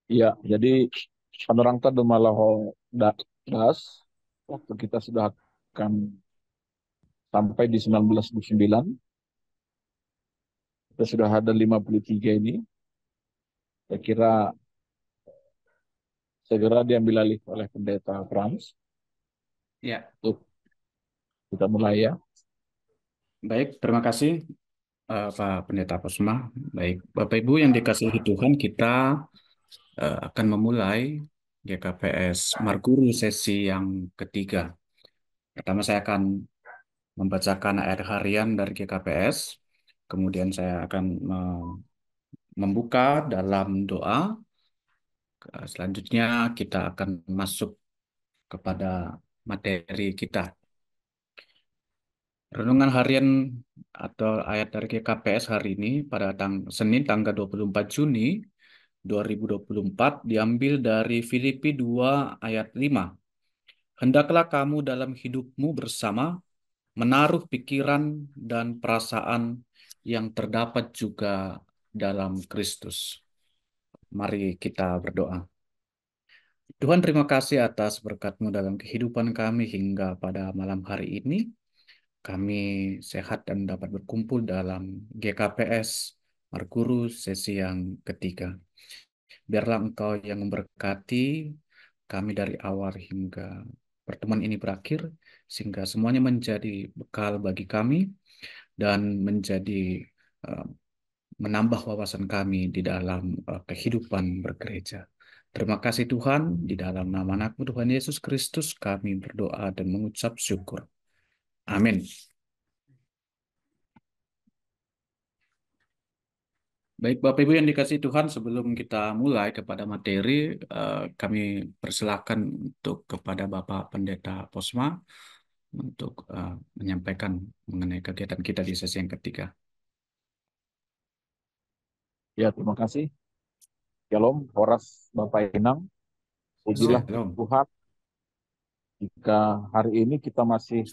Iya, jadi penerangkan Malaho Das, waktu kita sudah akan sampai di 1929, kita sudah ada 53 ini. Saya kira segera diambil alih oleh pendeta Frans. Ya, Untuk kita mulai ya. baik. Terima kasih, Pak Pendeta Posma. Baik, Bapak Ibu yang dikasihi Tuhan, kita akan memulai GKPS Marguru sesi yang ketiga. Pertama, saya akan membacakan ayat harian dari GKPS. Kemudian saya akan membuka dalam doa. Selanjutnya kita akan masuk kepada materi kita. Renungan harian atau ayat dari GKPS hari ini pada Senin tanggal 24 Juni 2024 diambil dari Filipi 2 ayat 5. Hendaklah kamu dalam hidupmu bersama menaruh pikiran dan perasaan yang terdapat juga dalam Kristus. Mari kita berdoa. Tuhan, terima kasih atas berkat-Mu dalam kehidupan kami hingga pada malam hari ini. Kami sehat dan dapat berkumpul dalam GKPS Marguru sesi yang ketiga. Biarlah Engkau yang memberkati kami dari awal hingga pertemuan ini berakhir, sehingga semuanya menjadi bekal bagi kami dan menjadi eh, menambah wawasan kami di dalam kehidupan bergereja. Terima kasih Tuhan, di dalam nama anakmu Tuhan Yesus Kristus kami berdoa dan mengucap syukur. Amin. Baik, Bapak Ibu yang dikasihi Tuhan, sebelum kita mulai kepada materi, kami persilakan untuk kepada Bapak Pendeta Posma untuk menyampaikan mengenai kegiatan kita di sesi yang ketiga. Ya, terima kasih. Shalom, Horas Bapak Inang. Pujilah Shalom. Tuhan jika hari ini kita masih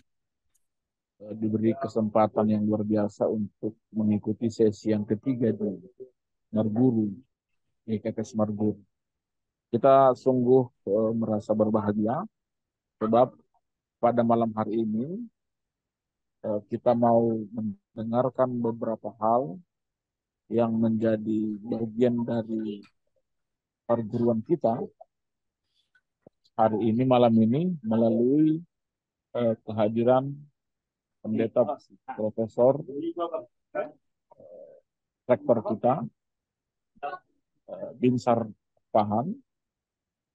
diberi kesempatan yang luar biasa untuk mengikuti sesi yang ketiga di Marguru, GKPS Marguru. Kita sungguh merasa berbahagia sebab pada malam hari ini kita mau mendengarkan beberapa hal yang menjadi bagian dari perguruan kita hari ini malam ini melalui kehadiran pendeta Profesor Rektor kita Binsar Pahan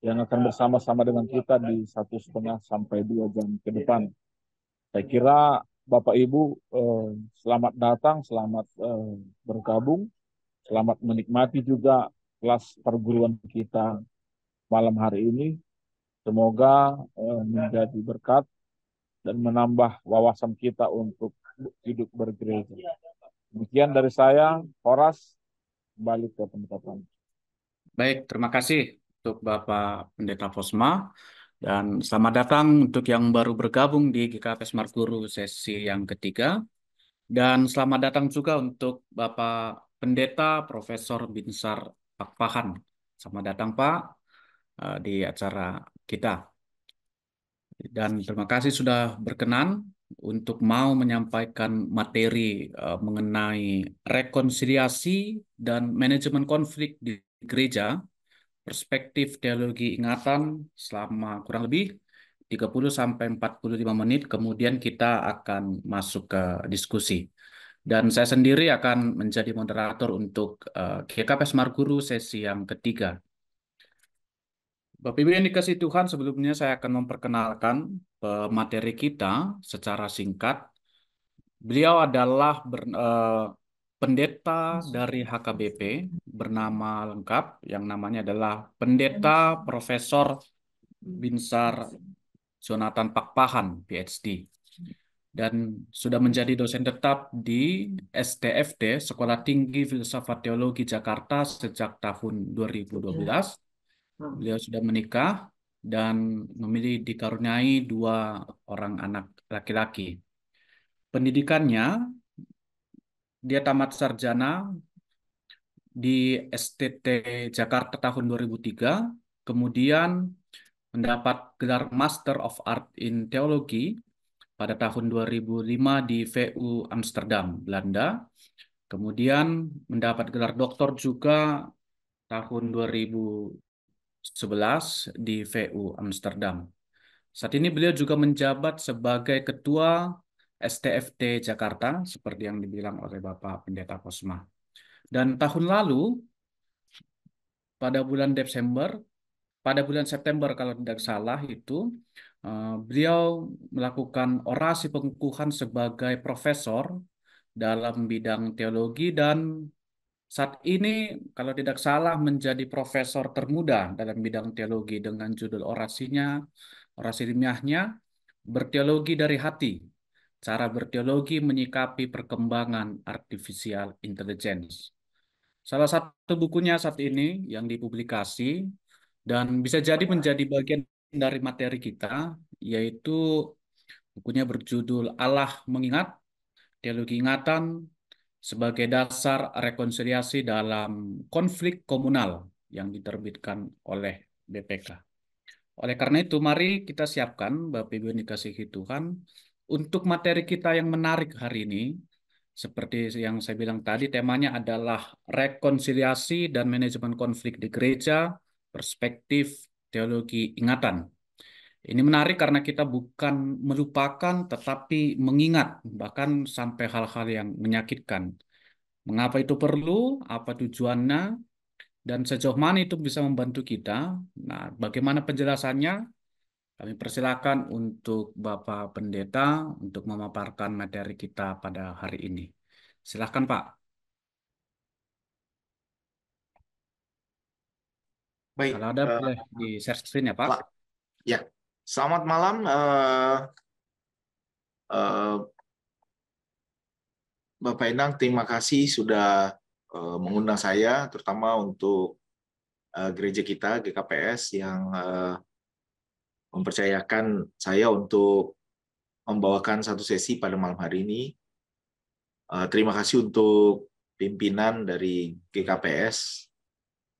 yang akan bersama-sama dengan kita di 1,5 sampai 2 jam ke depan. Saya kira Bapak Ibu selamat datang, selamat bergabung, selamat menikmati juga kelas perguruan kita malam hari ini. Semoga menjadi berkat dan menambah wawasan kita untuk hidup bergereja. Demikian dari saya, Horas, balik ke pendekatan. Baik, terima kasih untuk Bapak Pendeta Posma. Dan selamat datang untuk yang baru bergabung di GKPS Marguru sesi yang ketiga. Dan selamat datang juga untuk Bapak Pendeta Profesor Binsar Pakpahan. Selamat datang Pak di acara kita. Dan terima kasih sudah berkenan untuk mau menyampaikan materi mengenai rekonsiliasi dan manajemen konflik di gereja, perspektif teologi ingatan selama kurang lebih 30 sampai 45 menit. Kemudian kita akan masuk ke diskusi. Dan saya sendiri akan menjadi moderator untuk GKPS Marguru sesi yang ketiga. Bapak Ibu yang dikasih Tuhan, sebelumnya saya akan memperkenalkan materi kita secara singkat. Beliau adalah pendeta dari HKBP bernama lengkap yang namanya adalah Pendeta Profesor Binsar Jonathan Pakpahan, PhD. Dan sudah menjadi dosen tetap di STFD, Sekolah Tinggi Filsafat Teologi Jakarta sejak tahun 2012. Beliau sudah menikah dan memilih dikaruniai 2 orang anak laki-laki. Pendidikannya, dia tamat sarjana di STT Jakarta tahun 2003, kemudian mendapat gelar Master of Art in Theology pada tahun 2005 di VU Amsterdam, Belanda. Kemudian mendapat gelar doktor juga tahun 2011 di VU Amsterdam. Saat ini beliau juga menjabat sebagai Ketua STFT Jakarta, seperti yang dibilang oleh Bapak Pendeta Posma. Dan tahun lalu, pada bulan Desember, pada bulan September kalau tidak salah itu, beliau melakukan orasi pengukuhan sebagai profesor dalam bidang teologi dan saat ini kalau tidak salah menjadi profesor termuda dalam bidang teologi dengan judul orasinya, orasi ilmiahnya, Berteologi dari Hati, Cara Berteologi Menyikapi Perkembangan Artificial Intelligence. Salah satu bukunya saat ini yang dipublikasi dan bisa jadi menjadi bagian dari materi kita, yaitu bukunya berjudul Allah Mengingat, Teologi Ingatan sebagai Dasar Rekonsiliasi dalam Konflik Komunal yang diterbitkan oleh BPK. Oleh karena itu, mari kita siapkan, Bapak Ibu yang dikasihi Tuhan, untuk materi kita yang menarik hari ini. Seperti yang saya bilang tadi, temanya adalah rekonsiliasi dan manajemen konflik di gereja, perspektif teologi ingatan. Ini menarik karena kita bukan melupakan, tetapi mengingat, bahkan sampai hal-hal yang menyakitkan. Mengapa itu perlu, apa tujuannya, dan sejauh mana itu bisa membantu kita. Nah, bagaimana penjelasannya? Kami persilakan untuk Bapak Pendeta untuk memaparkan materi kita pada hari ini. Silakan, Pak. Baik, Kalau ada boleh di share screen ya, Pak. ya, selamat malam, Bapak Endang. Terima kasih sudah mengundang saya, terutama untuk gereja kita GKPS yang mempercayakan saya untuk membawakan satu sesi pada malam hari ini. Terima kasih untuk pimpinan dari GKPS.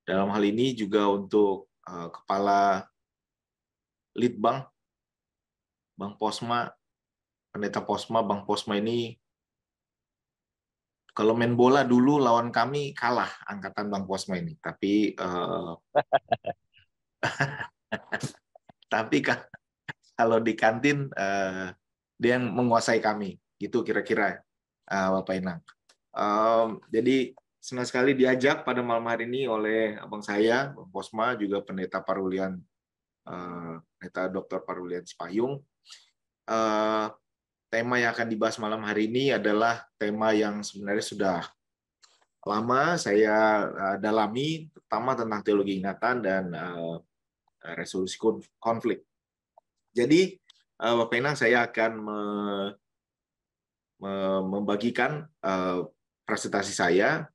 Dalam hal ini juga untuk Kepala Litbang, Bang Posma, Pendeta Posma. Bang Posma ini kalau main bola dulu lawan kami kalah angkatan Bang Posma ini. Tapi kalau di kantin dia yang menguasai kami, gitu kira-kira, Bapak Inang. Jadi senang sekali diajak pada malam hari ini oleh abang saya, Bang Posma, juga Pendeta Parulian, Pendeta Dr. Parulian Sipayung. Tema yang akan dibahas malam hari ini adalah tema yang sebenarnya sudah lama saya dalami, terutama tentang teologi ingatan dan resolusi konflik. Jadi, Bapak Inang, saya akan membagikan presentasi saya.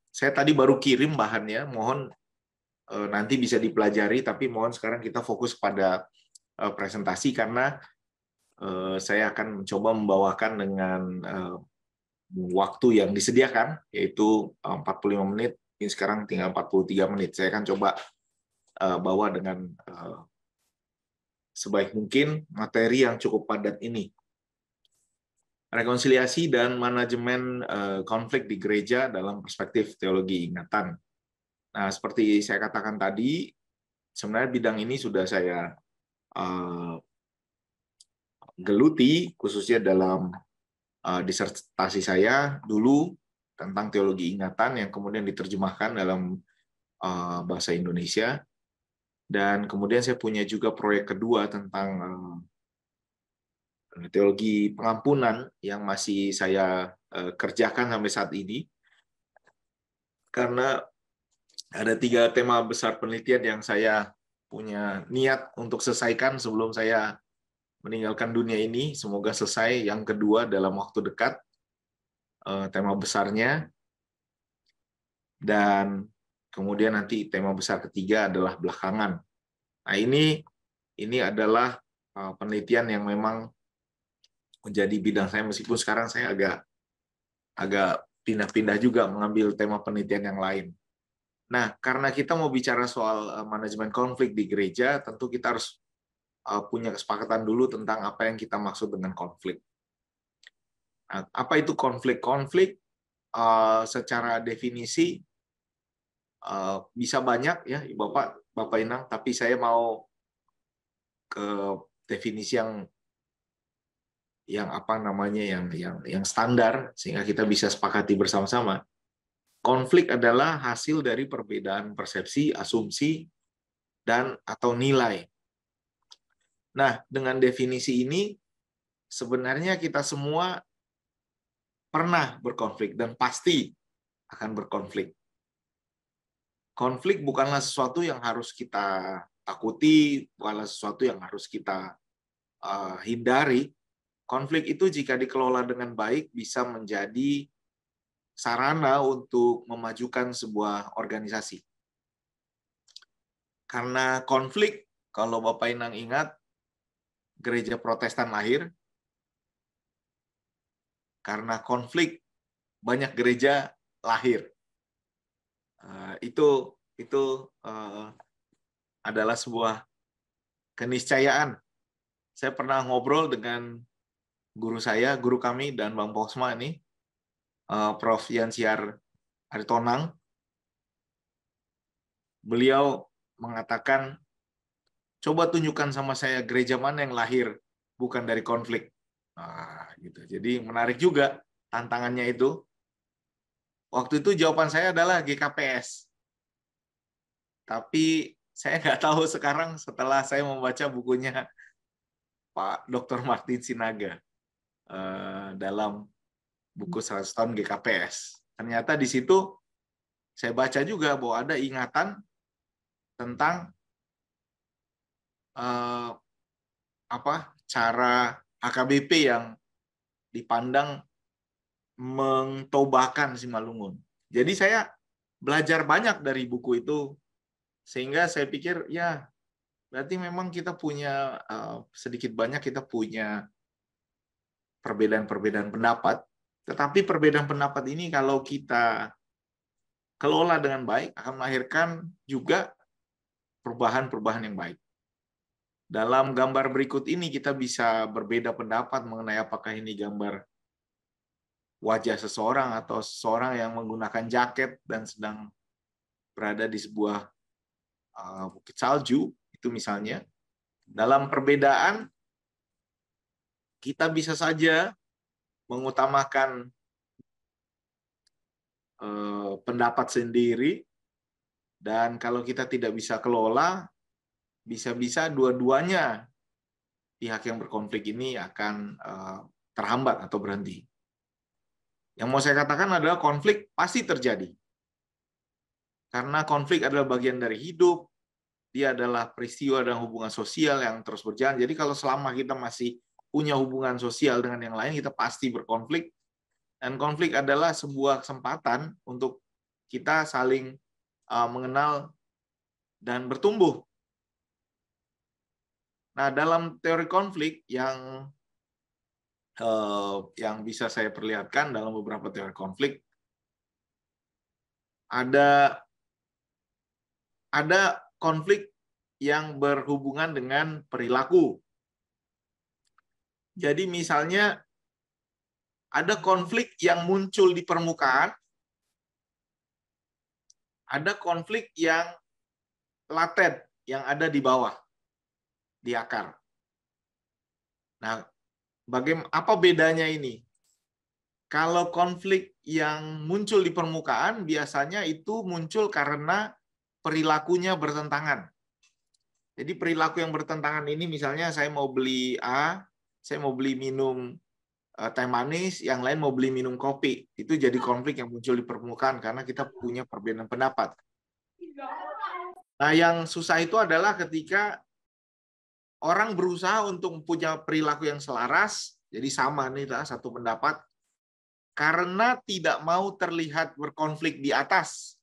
Saya tadi baru kirim bahannya, mohon nanti bisa dipelajari, tapi mohon sekarang kita fokus pada presentasi karena saya akan mencoba membawakan dengan waktu yang disediakan, yaitu 45 menit, ini sekarang tinggal 43 menit. Saya akan coba bawa dengan sebaik mungkin materi yang cukup padat ini. Rekonsiliasi dan manajemen konflik di gereja dalam perspektif teologi ingatan. Nah, seperti saya katakan tadi, sebenarnya bidang ini sudah saya geluti, khususnya dalam disertasi saya dulu tentang teologi ingatan yang kemudian diterjemahkan dalam bahasa Indonesia. Dan kemudian saya punya juga proyek kedua tentang teologi pengampunan yang masih saya kerjakan sampai saat ini. Karena ada 3 tema besar penelitian yang saya punya niat untuk selesaikan sebelum saya meninggalkan dunia ini. Semoga selesai yang kedua dalam waktu dekat, tema besarnya. Dan kemudian nanti tema besar ketiga adalah belakangan. Nah, ini adalah penelitian yang memang menjadi bidang saya, meskipun sekarang saya agak pindah-pindah juga mengambil tema penelitian yang lain. Nah, karena kita mau bicara soal manajemen konflik di gereja, tentu kita harus punya kesepakatan dulu tentang apa yang kita maksud dengan konflik. Nah, apa itu konflik? Konflik secara definisi bisa banyak ya, Bapak Inang, tapi saya mau ke definisi yang apa namanya yang standar sehingga kita bisa sepakati bersama-sama. Konflik adalah hasil dari perbedaan persepsi, asumsi, dan atau nilai. Nah, dengan definisi ini sebenarnya kita semua pernah berkonflik dan pasti akan berkonflik. Konflik bukanlah sesuatu yang harus kita takuti, bukanlah sesuatu yang harus kita hindari. Konflik itu jika dikelola dengan baik bisa menjadi sarana untuk memajukan sebuah organisasi. Karena konflik, kalau Bapak Inang ingat, gereja Protestan lahir. Karena konflik, banyak gereja lahir. Itu adalah sebuah keniscayaan. Saya pernah ngobrol dengan guru kami dan Bang Posma ini, Prof. Yansiar Aritonang. Beliau mengatakan, coba tunjukkan sama saya gereja mana yang lahir bukan dari konflik. Gitu. Jadi menarik juga tantangannya itu. Waktu itu jawaban saya adalah GKPS. Tapi saya nggak tahu sekarang setelah saya membaca bukunya Pak Dr. Martin Sinaga dalam buku 100 tahun GKPS. Ternyata di situ saya baca juga bahwa ada ingatan tentang cara HKBP yang dipandang mengtobahkan Simalungun. Jadi saya belajar banyak dari buku itu, sehingga saya pikir ya berarti memang kita punya sedikit banyak kita punya perbedaan-perbedaan pendapat, tetapi perbedaan pendapat ini kalau kita kelola dengan baik akan melahirkan juga perubahan-perubahan yang baik. Dalam gambar berikut ini kita bisa berbeda pendapat mengenai apakah ini gambar wajah seseorang atau seseorang yang menggunakan jaket dan sedang berada di sebuah bukit salju, itu misalnya. Dalam perbedaan, kita bisa saja mengutamakan pendapat sendiri, dan kalau kita tidak bisa kelola, bisa-bisa dua-duanya pihak yang berkonflik ini akan terhambat atau berhenti. Yang mau saya katakan adalah konflik pasti terjadi. Karena konflik adalah bagian dari hidup, dia adalah peristiwa dan hubungan sosial yang terus berjalan. Jadi kalau selama kita masih punya hubungan sosial dengan yang lain, kita pasti berkonflik. Dan konflik adalah sebuah kesempatan untuk kita saling mengenal dan bertumbuh. Nah, dalam teori konflik yang bisa saya perlihatkan dalam beberapa teori konflik, ada konflik yang berhubungan dengan perilaku. Jadi misalnya ada konflik yang muncul di permukaan, ada konflik yang laten, yang ada di bawah, di akar. Nah, apa bedanya ini? Kalau konflik yang muncul di permukaan, biasanya itu muncul karena perilakunya bertentangan. Jadi perilaku yang bertentangan ini, misalnya saya mau beli A, saya mau beli minum teh manis, yang lain mau beli minum kopi. Itu jadi konflik yang muncul di permukaan karena kita punya perbedaan pendapat. Nah, yang susah itu adalah ketika orang berusaha untuk punya perilaku yang selaras, jadi sama nih lah satu pendapat, karena tidak mau terlihat berkonflik di atas,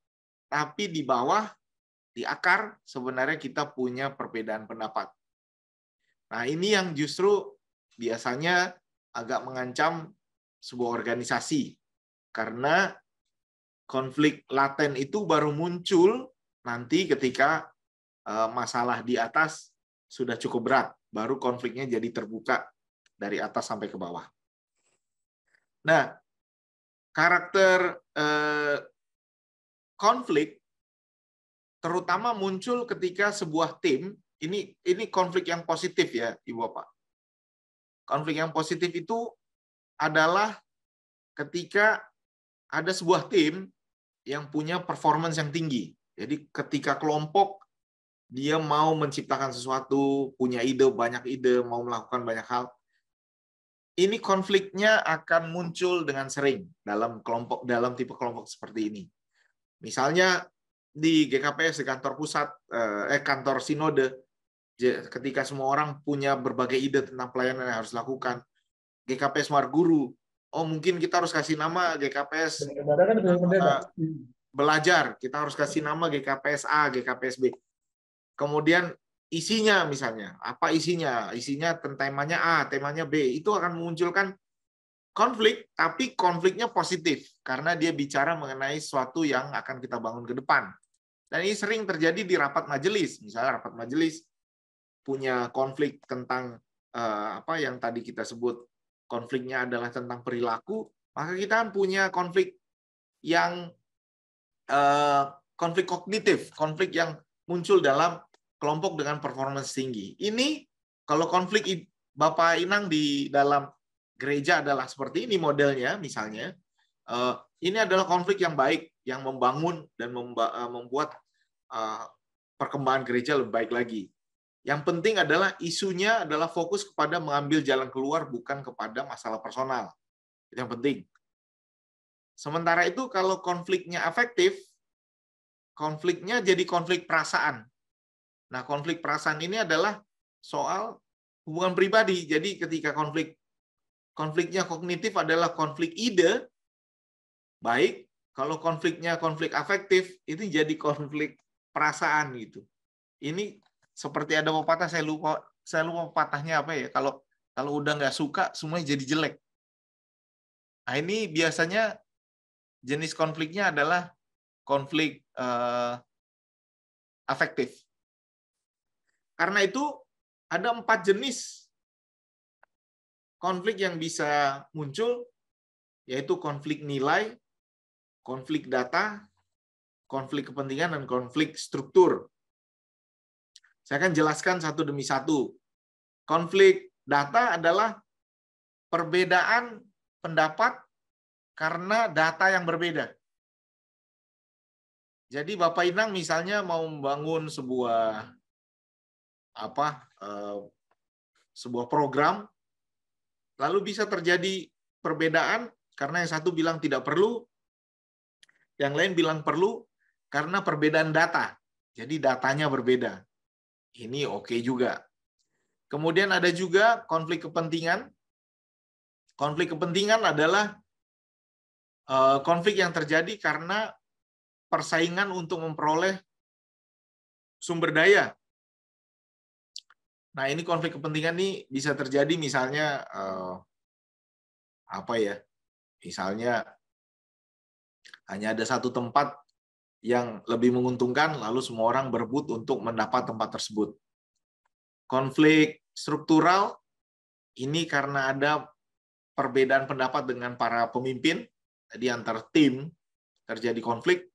tapi di bawah, di akar, sebenarnya kita punya perbedaan pendapat. Nah, ini yang justru biasanya agak mengancam sebuah organisasi. karena konflik laten itu baru muncul nanti ketika masalah di atas sudah cukup berat, baru konfliknya jadi terbuka dari atas sampai ke bawah. Nah, karakter konflik terutama muncul ketika sebuah tim, ini konflik yang positif ya, Ibu Bapak. Konflik yang positif itu adalah ketika ada sebuah tim yang punya performance yang tinggi. Jadi ketika kelompok dia mau menciptakan sesuatu, punya ide, banyak ide, mau melakukan banyak hal, ini konfliknya akan muncul dengan sering dalam tipe kelompok seperti ini. Misalnya di GKPS, di kantor pusat, kantor sinode, ketika semua orang punya berbagai ide tentang pelayanan yang harus dilakukan, GKPS Marguru, oh mungkin kita harus kasih nama GKPS belajar, kita harus kasih nama GKPS A, GKPS B. Kemudian isinya misalnya, apa isinya? Isinya temanya A, temanya B, itu akan memunculkan konflik, tapi konfliknya positif, karena dia bicara mengenai sesuatu yang akan kita bangun ke depan. Dan ini sering terjadi di rapat majelis. Misalnya rapat majelis punya konflik tentang apa yang tadi kita sebut, konfliknya adalah tentang perilaku, maka kita kan punya konflik yang konflik kognitif, konflik yang muncul dalam kelompok dengan performance tinggi. Ini kalau konflik Bapak Inang di dalam gereja adalah seperti ini modelnya, misalnya, ini adalah konflik yang baik, yang membangun dan membuat perkembangan gereja lebih baik lagi. Yang penting adalah isunya adalah fokus kepada mengambil jalan keluar, bukan kepada masalah personal. Itu yang penting. Sementara itu kalau konfliknya afektif, konfliknya jadi konflik perasaan. Nah, konflik perasaan ini adalah soal hubungan pribadi. Jadi ketika konfliknya kognitif adalah konflik ide, baik. Kalau konfliknya konflik afektif, itu jadi konflik perasaan gitu. Ini seperti ada pepatah, saya lupa pepatahnya apa ya. Kalau udah nggak suka, semuanya jadi jelek. Nah, ini biasanya jenis konfliknya adalah konflik afektif. Karena itu ada 4 jenis konflik yang bisa muncul, yaitu konflik nilai, konflik data, konflik kepentingan, dan konflik struktur. Saya akan jelaskan satu demi satu. Konflik data adalah perbedaan pendapat karena data yang berbeda. Jadi Bapak Inang misalnya mau membangun sebuah program, lalu bisa terjadi perbedaan karena yang satu bilang tidak perlu, yang lain bilang perlu karena perbedaan data. Jadi datanya berbeda. Ini oke juga. Kemudian ada juga konflik kepentingan. Konflik kepentingan adalah konflik yang terjadi karena persaingan untuk memperoleh sumber daya. Nah, ini konflik kepentingan ini bisa terjadi misalnya misalnya hanya ada satu tempat yang lebih menguntungkan, lalu semua orang berebut untuk mendapat tempat tersebut. Konflik struktural ini karena ada perbedaan pendapat dengan para pemimpin, jadi antar tim terjadi konflik.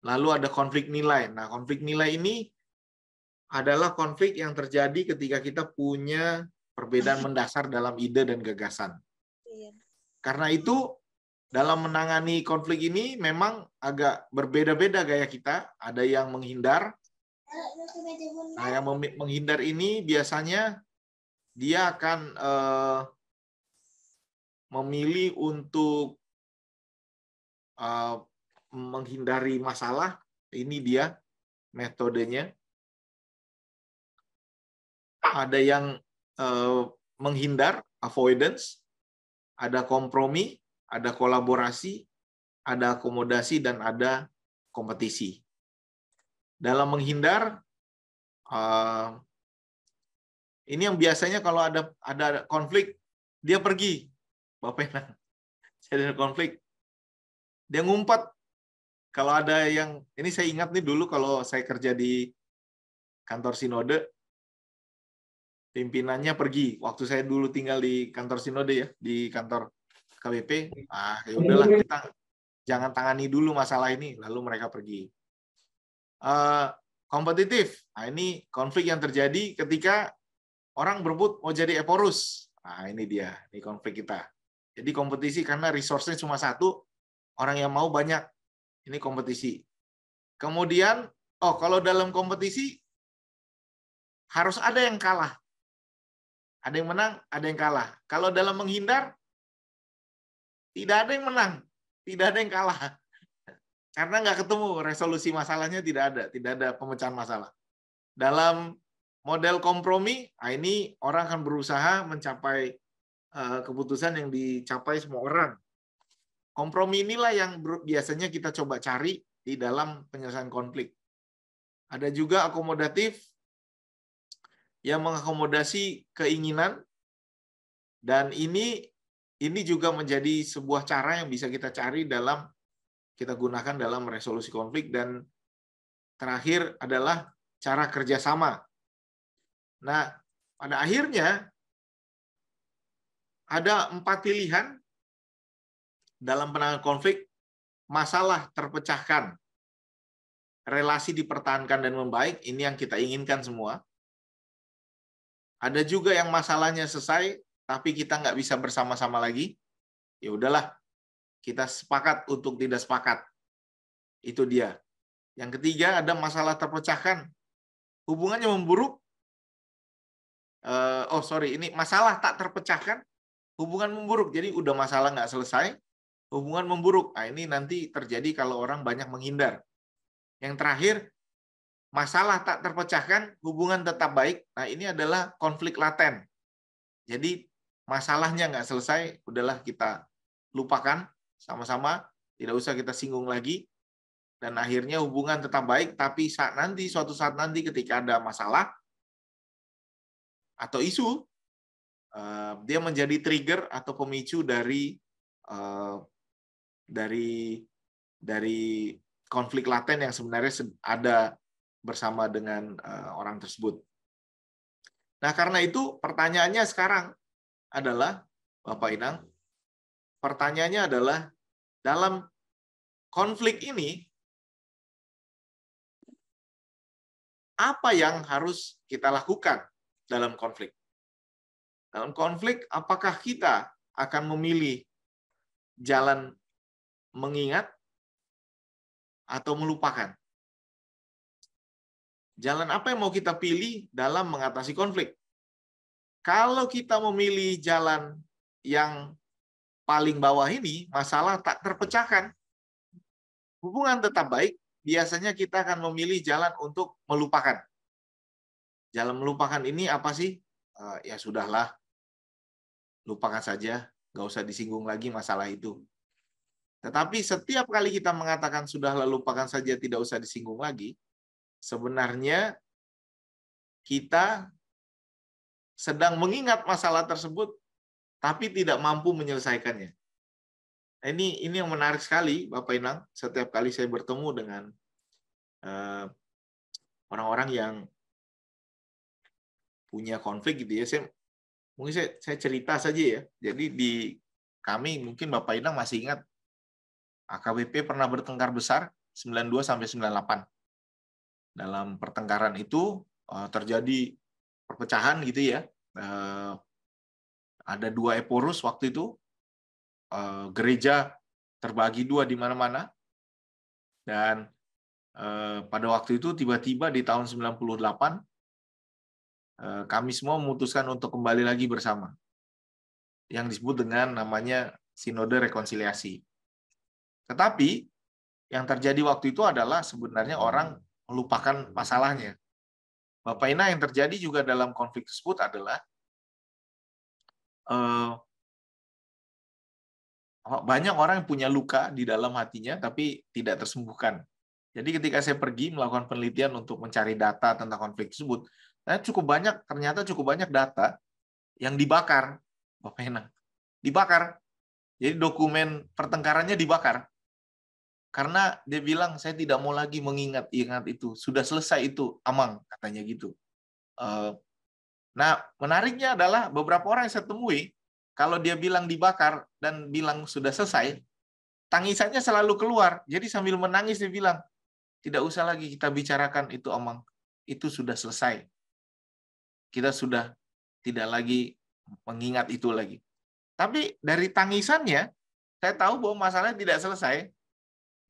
Lalu ada konflik nilai. Nah, konflik nilai ini adalah konflik yang terjadi ketika kita punya perbedaan mendasar dalam ide dan gagasan. Karena itu, dalam menangani konflik ini memang agak berbeda-beda gaya kita. Ada yang menghindar. Nah, yang menghindar ini biasanya dia akan memilih untuk menghindari masalah. Ini dia metodenya. Ada yang menghindar, avoidance. Ada kompromi, ada kolaborasi, ada akomodasi, dan ada kompetisi. Dalam menghindar, ini yang biasanya kalau ada konflik, dia pergi. Bapak Inang, saya ada konflik, Dia ngumpet. Kalau ada yang, ini saya ingat nih dulu kalau saya kerja di kantor sinode, pimpinannya pergi. Waktu saya dulu tinggal di kantor sinode ya, di kantor KBP, ya udahlah kita jangan tangani dulu masalah ini, lalu mereka pergi. Kompetitif, nah ini konflik yang terjadi ketika orang berebut mau jadi Eporus. Nah ini dia, ini konflik kita. Jadi kompetisi karena resource-nya cuma satu, orang yang mau banyak. Ini kompetisi. Kemudian, kalau dalam kompetisi harus ada yang kalah. Ada yang menang, ada yang kalah. Kalau dalam menghindar, tidak ada yang menang, tidak ada yang kalah. Karena nggak ketemu resolusi masalahnya, tidak ada pemecahan masalah. Dalam model kompromi, ini orang akan berusaha mencapai keputusan yang dicapai semua orang. Kompromi inilah yang biasanya kita coba cari di dalam penyelesaian konflik. Ada juga akomodatif yang mengakomodasi keinginan, dan ini juga menjadi sebuah cara yang bisa kita cari kita gunakan dalam resolusi konflik. Dan terakhir adalah cara kerjasama. Nah, pada akhirnya ada 4 pilihan dalam penanganan konflik. Masalah terpecahkan, relasi dipertahankan dan membaik, ini yang kita inginkan semua. Ada juga yang masalahnya selesai, tapi kita nggak bisa bersama-sama lagi. Ya udahlah, kita sepakat untuk tidak sepakat. Itu dia. Yang ketiga, ada masalah terpecahkan, hubungannya memburuk. Ini masalah tak terpecahkan, hubungan memburuk. Jadi udah masalah nggak selesai, hubungan memburuk. Nah, ini nanti terjadi kalau orang banyak menghindar. Yang terakhir, masalah tak terpecahkan, hubungan tetap baik. Nah, ini adalah konflik laten. Jadi masalahnya nggak selesai, udahlah kita lupakan sama-sama, tidak usah kita singgung lagi. Dan akhirnya hubungan tetap baik, tapi suatu saat nanti ketika ada masalah atau isu, dia menjadi trigger atau pemicu dari konflik laten yang sebenarnya ada bersama dengan orang tersebut. Nah, karena itu pertanyaannya sekarang adalah, Bapak Inang, pertanyaannya adalah, dalam konflik ini, apa yang harus kita lakukan dalam konflik? Dalam konflik, apakah kita akan memilih jalan mengingat atau melupakan? Jalan apa yang mau kita pilih dalam mengatasi konflik? Kalau kita memilih jalan yang paling bawah ini, masalah tak terpecahkan, hubungan tetap baik, biasanya kita akan memilih jalan untuk melupakan. Jalan melupakan ini apa sih? Ya sudahlah, lupakan saja, nggak usah disinggung lagi masalah itu. Tetapi setiap kali kita mengatakan sudahlah, lupakan saja, tidak usah disinggung lagi, sebenarnya kita sedang mengingat masalah tersebut, tapi tidak mampu menyelesaikannya. Ini yang menarik sekali, Bapak Inang. Setiap kali saya bertemu dengan orang-orang yang punya konflik gitu ya, mungkin saya cerita saja ya. Jadi di kami, mungkin Bapak Inang masih ingat, AKBP pernah bertengkar besar 92 sampai 98. Dalam pertengkaran itu terjadi perpecahan gitu ya. Ada 2 Eporus waktu itu. Gereja terbagi 2 di mana-mana. Dan pada waktu itu tiba-tiba di tahun 98 kami semua memutuskan untuk kembali lagi bersama. Yang disebut dengan namanya Sinode Rekonsiliasi. Tetapi yang terjadi waktu itu adalah sebenarnya orang melupakan masalahnya. Bapak Ina, yang terjadi juga dalam konflik tersebut adalah banyak orang yang punya luka di dalam hatinya tapi tidak tersembuhkan. Jadi ketika saya pergi melakukan penelitian untuk mencari data tentang konflik tersebut, ternyata cukup banyak data yang dibakar, Bapak Ina. Dibakar. Jadi dokumen pertengkarannya dibakar. Karena dia bilang, saya tidak mau lagi mengingat-ingat itu. Sudah selesai itu, Amang, katanya gitu. Nah, menariknya adalah beberapa orang yang saya temui, kalau dia bilang dibakar dan bilang sudah selesai, tangisannya selalu keluar. Jadi sambil menangis dia bilang, tidak usah lagi kita bicarakan itu, Amang. Itu sudah selesai. Kita sudah tidak lagi mengingat itu lagi. Tapi dari tangisannya, saya tahu bahwa masalahnya tidak selesai,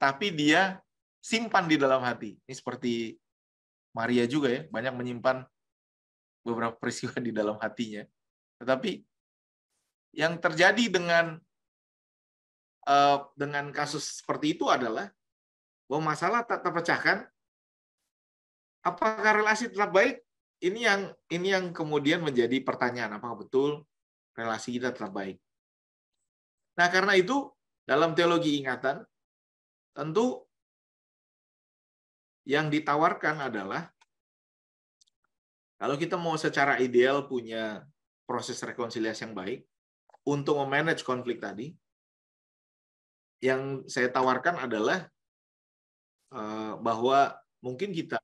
tapi dia simpan di dalam hati. Ini seperti Maria juga ya, banyak menyimpan beberapa peristiwa di dalam hatinya. Tetapi yang terjadi dengan kasus seperti itu adalah bahwa masalah tak terpecahkan. Apakah relasi tetap baik? Ini yang kemudian menjadi pertanyaan, apakah betul relasi kita tetap baik? Nah, karena itu dalam teologi ingatan tentu yang ditawarkan adalah kalau kita mau secara ideal punya proses rekonsiliasi yang baik untuk memanage konflik tadi, yang saya tawarkan adalah bahwa mungkin kita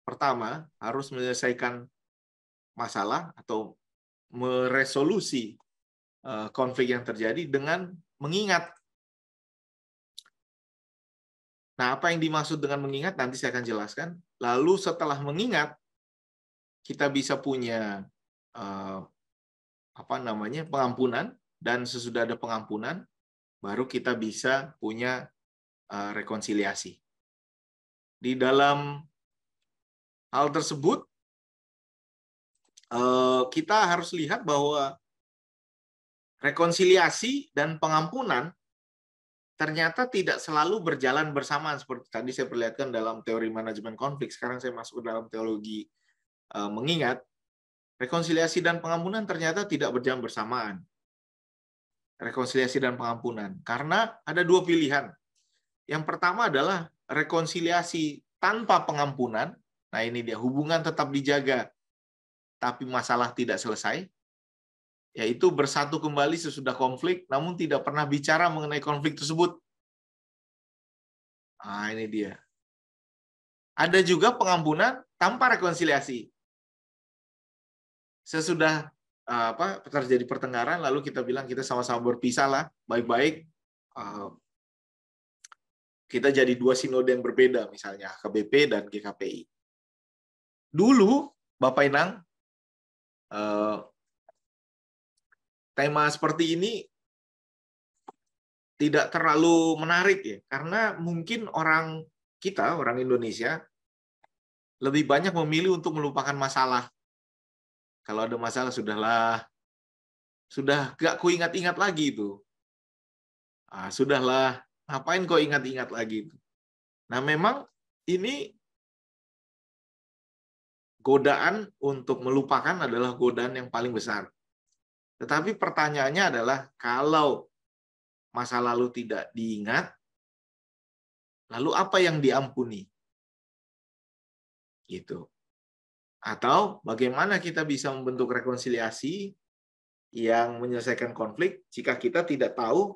pertama harus menyelesaikan masalah atau meresolusi konflik yang terjadi dengan mengingat. Nah, apa yang dimaksud dengan mengingat nanti saya akan jelaskan. Lalu setelah mengingat, kita bisa punya pengampunan, dan sesudah ada pengampunan, baru kita bisa punya rekonsiliasi. Di dalam hal tersebut, kita harus lihat bahwa rekonsiliasi dan pengampunan ternyata tidak selalu berjalan bersamaan, seperti tadi saya perlihatkan dalam teori manajemen konflik. Sekarang saya masuk ke dalam teologi mengingat. Rekonsiliasi dan pengampunan ternyata tidak berjalan bersamaan. Rekonsiliasi dan pengampunan. Karena ada dua pilihan. Yang pertama adalah rekonsiliasi tanpa pengampunan. Nah, ini dia, hubungan tetap dijaga, tapi masalah tidak selesai. Yaitu bersatu kembali sesudah konflik, namun tidak pernah bicara mengenai konflik tersebut. Nah, ini dia. Ada juga pengampunan tanpa rekonsiliasi. Sesudah terjadi pertengkaran, lalu kita bilang kita sama-sama berpisah lah, baik-baik. Kita jadi dua sinode yang berbeda, misalnya KBP dan GKPI. Dulu, Bapak Inang, tema seperti ini tidak terlalu menarik ya, karena mungkin orang Indonesia, lebih banyak memilih untuk melupakan masalah. Kalau ada masalah, sudah gak kuingat-ingat lagi itu. Sudahlah, ngapain kau ingat-ingat lagi itu. Nah, memang ini godaan untuk melupakan adalah godaan yang paling besar. Tetapi pertanyaannya adalah, kalau masa lalu tidak diingat, lalu apa yang diampuni? Gitu. Atau bagaimana kita bisa membentuk rekonsiliasi yang menyelesaikan konflik jika kita tidak tahu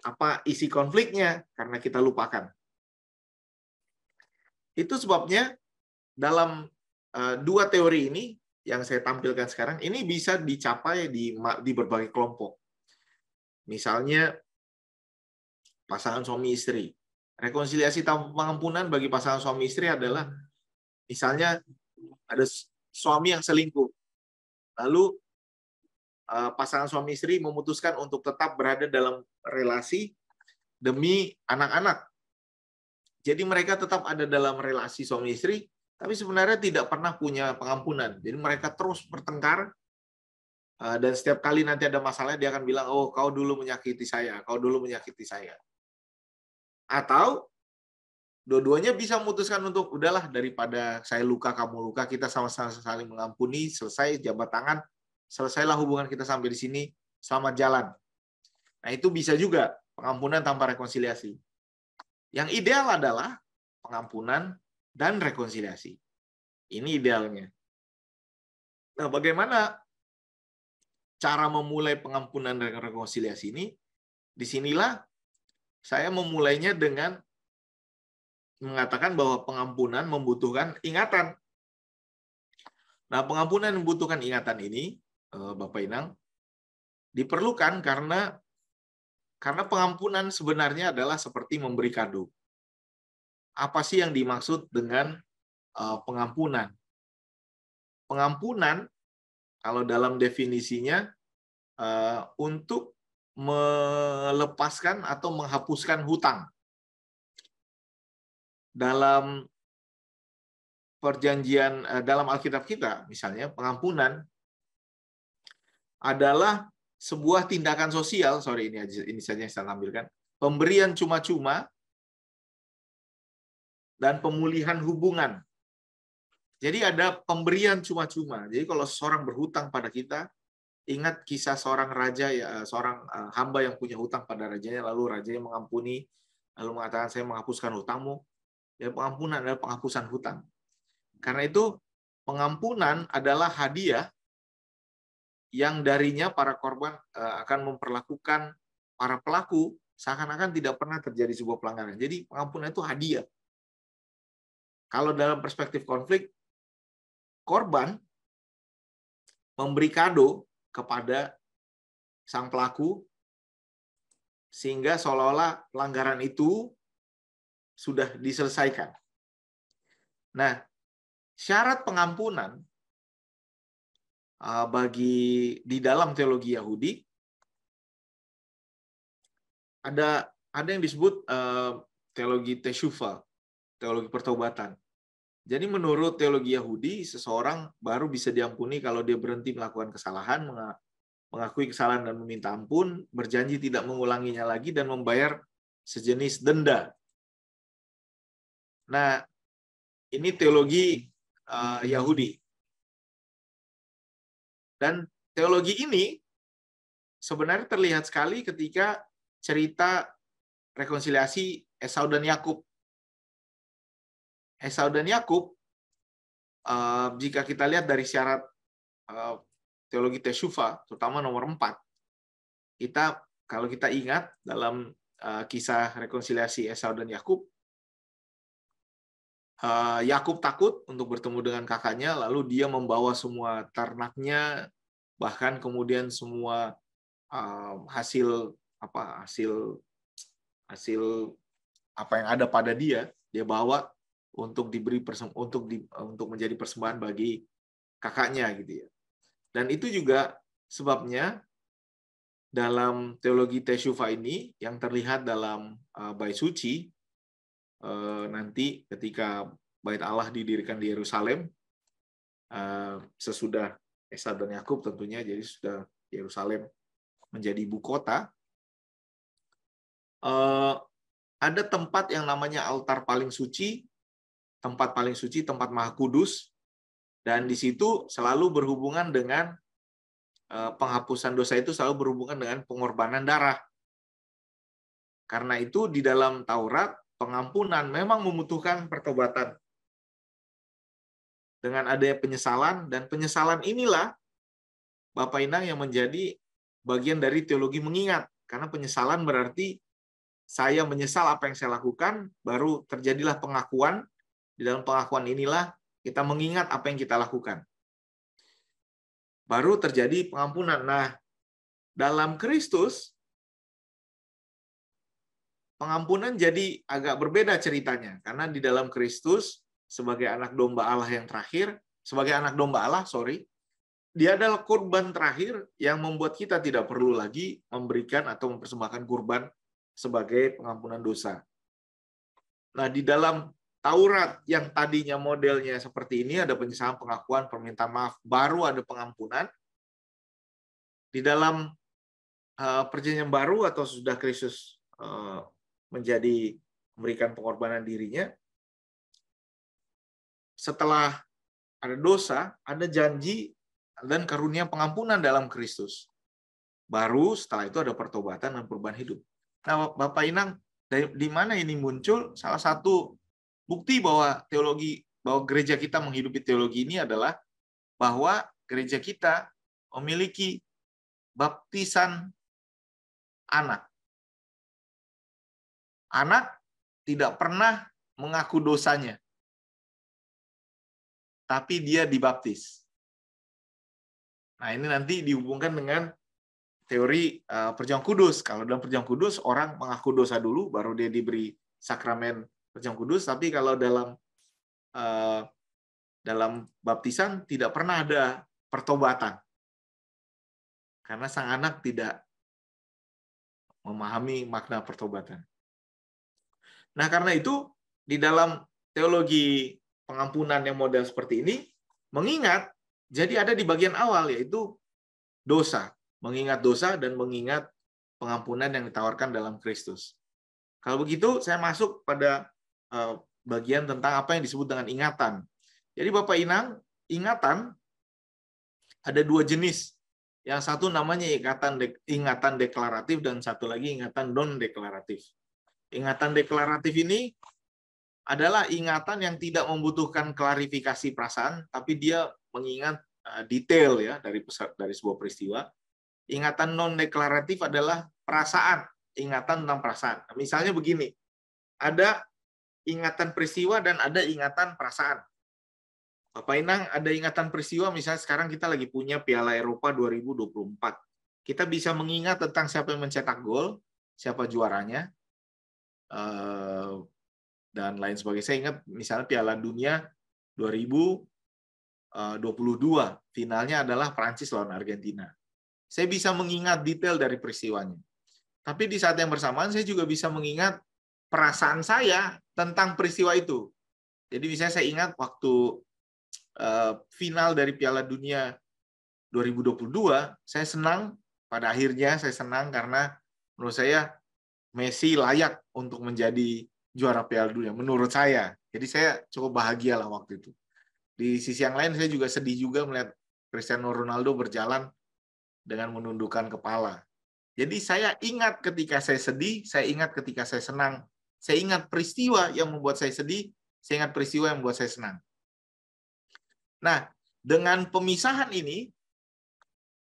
apa isi konfliknya karena kita lupakan. Itu sebabnya dalam dua teori ini yang saya tampilkan sekarang, ini bisa dicapai di berbagai kelompok. Misalnya pasangan suami istri. Rekonsiliasi tanpa pengampunan bagi pasangan suami istri adalah, misalnya ada suami yang selingkuh, lalu pasangan suami istri memutuskan untuk tetap berada dalam relasi demi anak-anak. Jadi mereka tetap ada dalam relasi suami istri, tapi sebenarnya tidak pernah punya pengampunan. Jadi mereka terus bertengkar, dan setiap kali nanti ada masalah, dia akan bilang, oh, kau dulu menyakiti saya, kau dulu menyakiti saya. Atau dua-duanya bisa memutuskan untuk, udahlah, daripada saya luka, kamu luka, kita sama-sama saling mengampuni, selesai, jabat tangan, selesailah hubungan kita sampai di sini, selamat jalan. Nah, itu bisa juga pengampunan tanpa rekonsiliasi. Yang ideal adalah pengampunan dan rekonsiliasi. Ini idealnya. Nah, bagaimana cara memulai pengampunan dan rekonsiliasi ini? Disinilah saya memulainya dengan mengatakan bahwa pengampunan membutuhkan ingatan. Nah, pengampunan membutuhkan ingatan ini, Bapak Inang, diperlukan karena pengampunan sebenarnya adalah seperti memberi kado. Apa sih yang dimaksud dengan pengampunan? Pengampunan, kalau dalam definisinya, untuk melepaskan atau menghapuskan hutang. Dalam perjanjian, dalam Alkitab kita, misalnya, pengampunan adalah sebuah tindakan sosial, ini saja yang saya tampilkan, pemberian cuma-cuma dan pemulihan hubungan. Jadi ada pemberian cuma-cuma. Jadi kalau seseorang berhutang pada kita, ingat kisah seorang raja, seorang hamba yang punya hutang pada rajanya, lalu rajanya mengampuni, lalu mengatakan, saya menghapuskan hutangmu. Ya, pengampunan adalah penghapusan hutang. Karena itu pengampunan adalah hadiah yang darinya para korban akan memperlakukan para pelaku seakan-akan tidak pernah terjadi sebuah pelanggaran. Jadi pengampunan itu hadiah. Kalau dalam perspektif konflik, korban memberi kado kepada sang pelaku sehingga seolah-olah pelanggaran itu sudah diselesaikan. Nah, syarat pengampunan di dalam teologi Yahudi ada yang disebut teologi teshuva, teologi pertobatan. Jadi menurut teologi Yahudi, seseorang baru bisa diampuni kalau dia berhenti melakukan kesalahan, mengakui kesalahan dan meminta ampun, berjanji tidak mengulanginya lagi, dan membayar sejenis denda. Nah, ini teologi Yahudi. Dan teologi ini sebenarnya terlihat sekali ketika cerita rekonsiliasi Esau dan Yakub. Esau dan Yakub, jika kita lihat dari syarat teologi teshuva, terutama nomor 4, kalau kita ingat dalam kisah rekonsiliasi Esau dan Yakub, Yakub takut untuk bertemu dengan kakaknya, lalu dia membawa semua ternaknya, bahkan kemudian semua hasil apa yang ada pada dia bawa untuk untuk menjadi persembahan bagi kakaknya gitu ya. Dan itu juga sebabnya dalam teologi teshuva ini yang terlihat dalam bait suci, nanti ketika bait Allah didirikan di Yerusalem, sesudah Esau dan Yakub tentunya, jadi sudah Yerusalem menjadi ibu kota, ada tempat yang namanya altar paling suci, tempat paling suci, tempat maha kudus, dan di situ selalu berhubungan dengan penghapusan dosa, itu selalu berhubungan dengan pengorbanan darah. Karena itu di dalam Taurat, pengampunan memang membutuhkan pertobatan. Dengan adanya penyesalan, dan penyesalan inilah Bapak Inang yang menjadi bagian dari teologi mengingat. Karena penyesalan berarti saya menyesal apa yang saya lakukan, baru terjadilah pengakuan. Di dalam pengakuan inilah kita mengingat apa yang kita lakukan. Baru terjadi pengampunan. Nah, dalam Kristus, pengampunan jadi agak berbeda ceritanya. Karena di dalam Kristus, sebagai anak domba Allah yang terakhir, dia adalah kurban terakhir yang membuat kita tidak perlu lagi memberikan atau mempersembahkan kurban sebagai pengampunan dosa. Nah, di dalam Taurat yang tadinya modelnya seperti ini, ada penyesalan, pengakuan, permintaan maaf, baru ada pengampunan. Di dalam perjanjian baru atau sudah Kristus memberikan pengorbanan dirinya, setelah ada dosa, ada janji dan karunia pengampunan dalam Kristus. Baru setelah itu ada pertobatan dan perubahan hidup. Nah, Bapak Inang, di mana ini muncul? Salah satu bukti bahwa gereja kita menghidupi teologi ini adalah bahwa gereja kita memiliki baptisan anak. Anak tidak pernah mengaku dosanya, tapi dia dibaptis. Nah, ini nanti dihubungkan dengan teori perjamuan kudus. Kalau dalam perjamuan kudus, orang mengaku dosa dulu, baru dia diberi sakramen perjamuan kudus. Tapi kalau dalam baptisan tidak pernah ada pertobatan, karena sang anak tidak memahami makna pertobatan. Nah, karena itu di dalam teologi pengampunan yang model seperti ini, mengingat, jadi ada di bagian awal, yaitu dosa. Mengingat dosa dan mengingat pengampunan yang ditawarkan dalam Kristus. Kalau begitu, saya masuk pada bagian tentang apa yang disebut dengan ingatan. Jadi Bapak Inang, ingatan ada dua jenis. Yang satu namanya ingatan deklaratif dan satu lagi ingatan non-deklaratif. Ingatan deklaratif ini adalah ingatan yang tidak membutuhkan klarifikasi perasaan, tapi dia mengingat detail ya dari sebuah peristiwa. Ingatan non-deklaratif adalah perasaan, ingatan tentang perasaan. Nah, misalnya begini, ada ingatan peristiwa dan ada ingatan perasaan. Bapak Inang, ada ingatan peristiwa, misalnya sekarang kita lagi punya Piala Eropa 2024. Kita bisa mengingat tentang siapa yang mencetak gol, siapa juaranya, dan lain sebagainya. Saya ingat misalnya Piala Dunia 2022, finalnya adalah Prancis lawan Argentina. Saya bisa mengingat detail dari peristiwanya. Tapi di saat yang bersamaan saya juga bisa mengingat perasaan saya tentang peristiwa itu. Jadi misalnya saya ingat waktu final dari Piala Dunia 2022, saya senang, pada akhirnya saya senang karena menurut saya Messi layak untuk menjadi juara Piala Dunia, menurut saya. Jadi saya cukup bahagia lah waktu itu. Di sisi yang lain saya juga sedih juga melihat Cristiano Ronaldo berjalan dengan menundukkan kepala. Jadi saya ingat ketika saya sedih, saya ingat ketika saya senang. Saya ingat peristiwa yang membuat saya sedih, saya ingat peristiwa yang membuat saya senang. Nah, dengan pemisahan ini,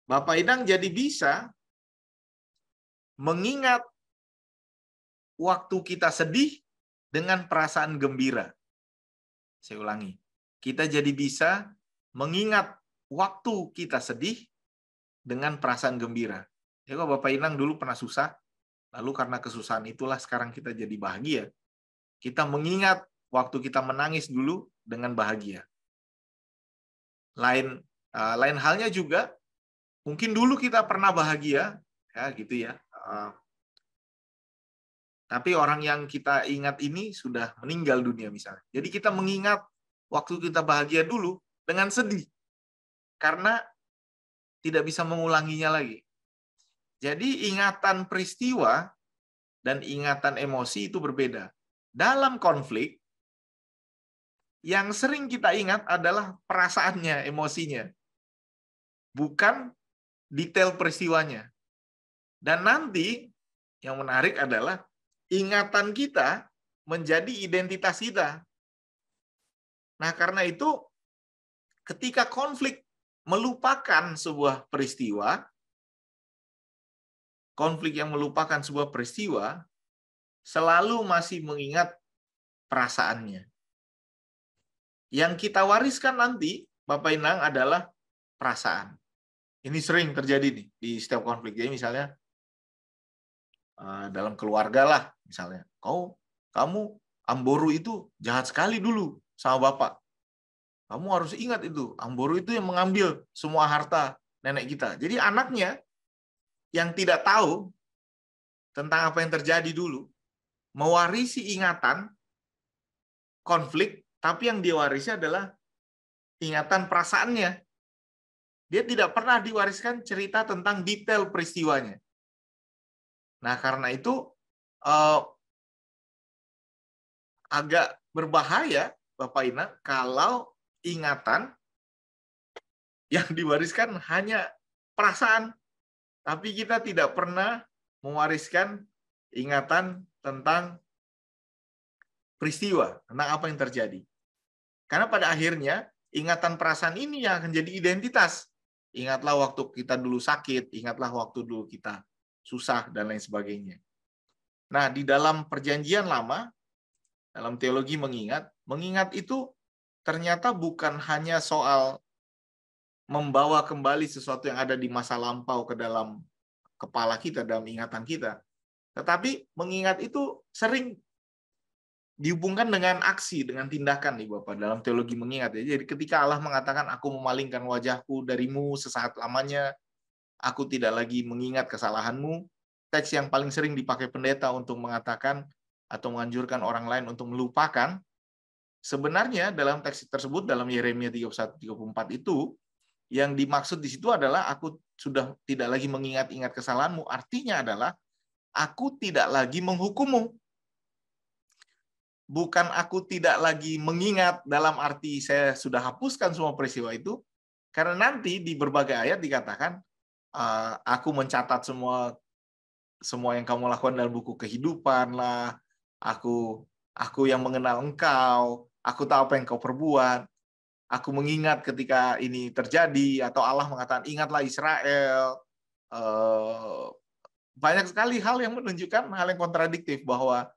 Bapak Idang jadi bisa mengingat waktu kita sedih dengan perasaan gembira. Saya ulangi. Kita jadi bisa mengingat waktu kita sedih dengan perasaan gembira. Ya, kalau Bapak Inang dulu pernah susah, lalu karena kesusahan itulah sekarang kita jadi bahagia. Kita mengingat waktu kita menangis dulu dengan bahagia. Lain halnya juga, mungkin dulu kita pernah bahagia, ya gitu ya. Tapi orang yang kita ingat ini sudah meninggal dunia misalnya. Jadi kita mengingat waktu kita bahagia dulu dengan sedih. Karena tidak bisa mengulanginya lagi. Jadi ingatan peristiwa dan ingatan emosi itu berbeda. Dalam konflik, yang sering kita ingat adalah perasaannya, emosinya. Bukan detail peristiwanya. Dan nanti yang menarik adalah ingatan kita menjadi identitas kita. Nah, karena itu ketika konflik melupakan sebuah peristiwa, konflik yang melupakan sebuah peristiwa, selalu masih mengingat perasaannya. Yang kita wariskan nanti, Bapak Inang, adalah perasaan. Ini sering terjadi nih di setiap konflik. Jadi misalnya dalam keluarga lah, misalnya, kamu Amboru itu jahat sekali dulu sama bapak. Kamu harus ingat itu, Amboru itu yang mengambil semua harta nenek kita. Jadi anaknya yang tidak tahu tentang apa yang terjadi dulu, mewarisi ingatan konflik, tapi yang dia warisi adalah ingatan perasaannya. Dia tidak pernah diwariskan cerita tentang detail peristiwanya. Nah, karena itu agak berbahaya, Bapak Ina, kalau ingatan yang diwariskan hanya perasaan, tapi kita tidak pernah mewariskan ingatan tentang peristiwa, tentang apa yang terjadi. Karena pada akhirnya, ingatan perasaan ini yang akan jadi identitas. Ingatlah waktu kita dulu sakit, ingatlah waktu dulu kita susah, dan lain sebagainya. Nah, di dalam perjanjian lama, dalam teologi mengingat itu ternyata bukan hanya soal membawa kembali sesuatu yang ada di masa lampau ke dalam kepala kita, dalam ingatan kita. Tetapi mengingat itu sering dihubungkan dengan aksi, dengan tindakan nih Bapak, dalam teologi mengingat. Ya. Jadi ketika Allah mengatakan, aku memalingkan wajahku darimu sesaat lamanya, aku tidak lagi mengingat kesalahanmu, teks yang paling sering dipakai pendeta untuk mengatakan atau menganjurkan orang lain untuk melupakan, sebenarnya dalam teks tersebut, dalam Yeremia 31-34 itu, yang dimaksud di situ adalah aku sudah tidak lagi mengingat-ingat kesalahanmu, artinya adalah aku tidak lagi menghukummu. Bukan aku tidak lagi mengingat dalam arti saya sudah hapuskan semua peristiwa itu, karena nanti di berbagai ayat dikatakan, aku mencatat semua yang kamu lakukan dalam buku kehidupan lah, aku yang mengenal engkau, aku tahu apa yang kau perbuat, aku mengingat ketika ini terjadi, atau Allah mengatakan, ingatlah Israel. Banyak sekali hal yang menunjukkan hal yang kontradiktif, bahwa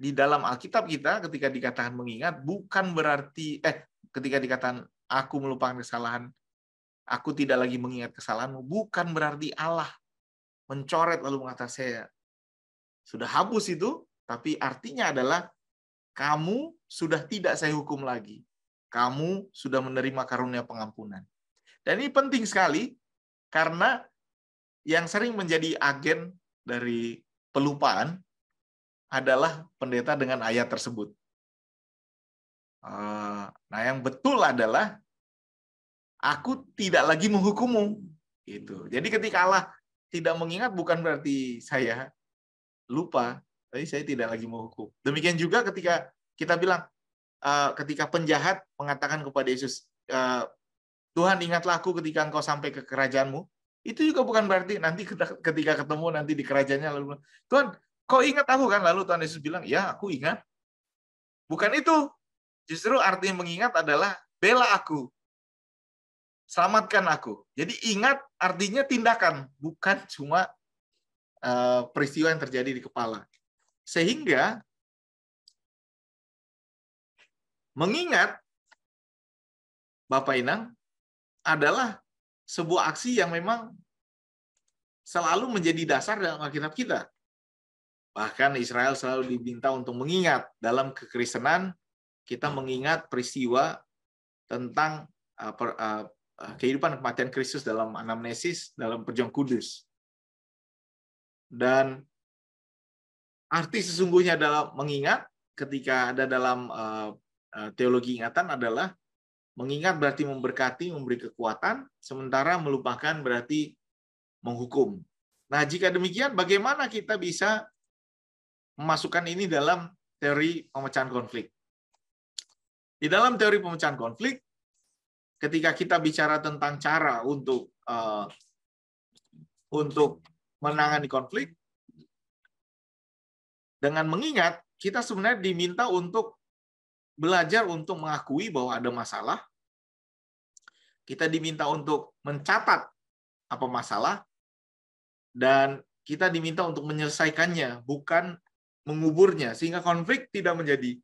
di dalam Alkitab kita ketika dikatakan mengingat, bukan berarti, ketika dikatakan aku melupakan kesalahan, aku tidak lagi mengingat kesalahanmu, bukan berarti Allah mencoret lalu mengatakan saya sudah hapus itu, tapi artinya adalah kamu sudah tidak saya hukum lagi. Kamu sudah menerima karunia pengampunan. Dan ini penting sekali, karena yang sering menjadi agen dari pelupaan adalah pendeta dengan ayat tersebut. Nah, yang betul adalah aku tidak lagi menghukummu. Gitu. Jadi ketika Allah tidak mengingat bukan berarti saya lupa, tapi saya tidak lagi menghukum. Demikian juga ketika kita bilang, ketika penjahat mengatakan kepada Yesus, Tuhan ingatlah aku ketika engkau sampai ke kerajaanmu, itu juga bukan berarti nanti ketika ketemu nanti di kerajaannya lalu Tuhan, kau ingat aku kan? Lalu Tuhan Yesus bilang, ya aku ingat. Bukan itu. Justru artinya mengingat adalah bela aku. Selamatkan aku. Jadi ingat artinya tindakan, bukan cuma peristiwa yang terjadi di kepala. Sehingga mengingat, Bapak Inang, adalah sebuah aksi yang memang selalu menjadi dasar dalam Alkitab kita. Bahkan Israel selalu diminta untuk mengingat. Dalam kekristenan, kita mengingat peristiwa tentang kehidupan kematian Kristus dalam anamnesis, dalam perjuangan kudus. Dan arti sesungguhnya dalam mengingat, ketika ada dalam teologi ingatan adalah, mengingat berarti memberkati, memberi kekuatan, sementara melupakan berarti menghukum. Nah, jika demikian, bagaimana kita bisa memasukkan ini dalam teori pemecahan konflik? Di dalam teori pemecahan konflik, ketika kita bicara tentang cara untuk menangani konflik, dengan mengingat, kita sebenarnya diminta untuk belajar untuk mengakui bahwa ada masalah. Kita diminta untuk mencatat apa masalah, dan kita diminta untuk menyelesaikannya, bukan menguburnya, sehingga konflik tidak menjadi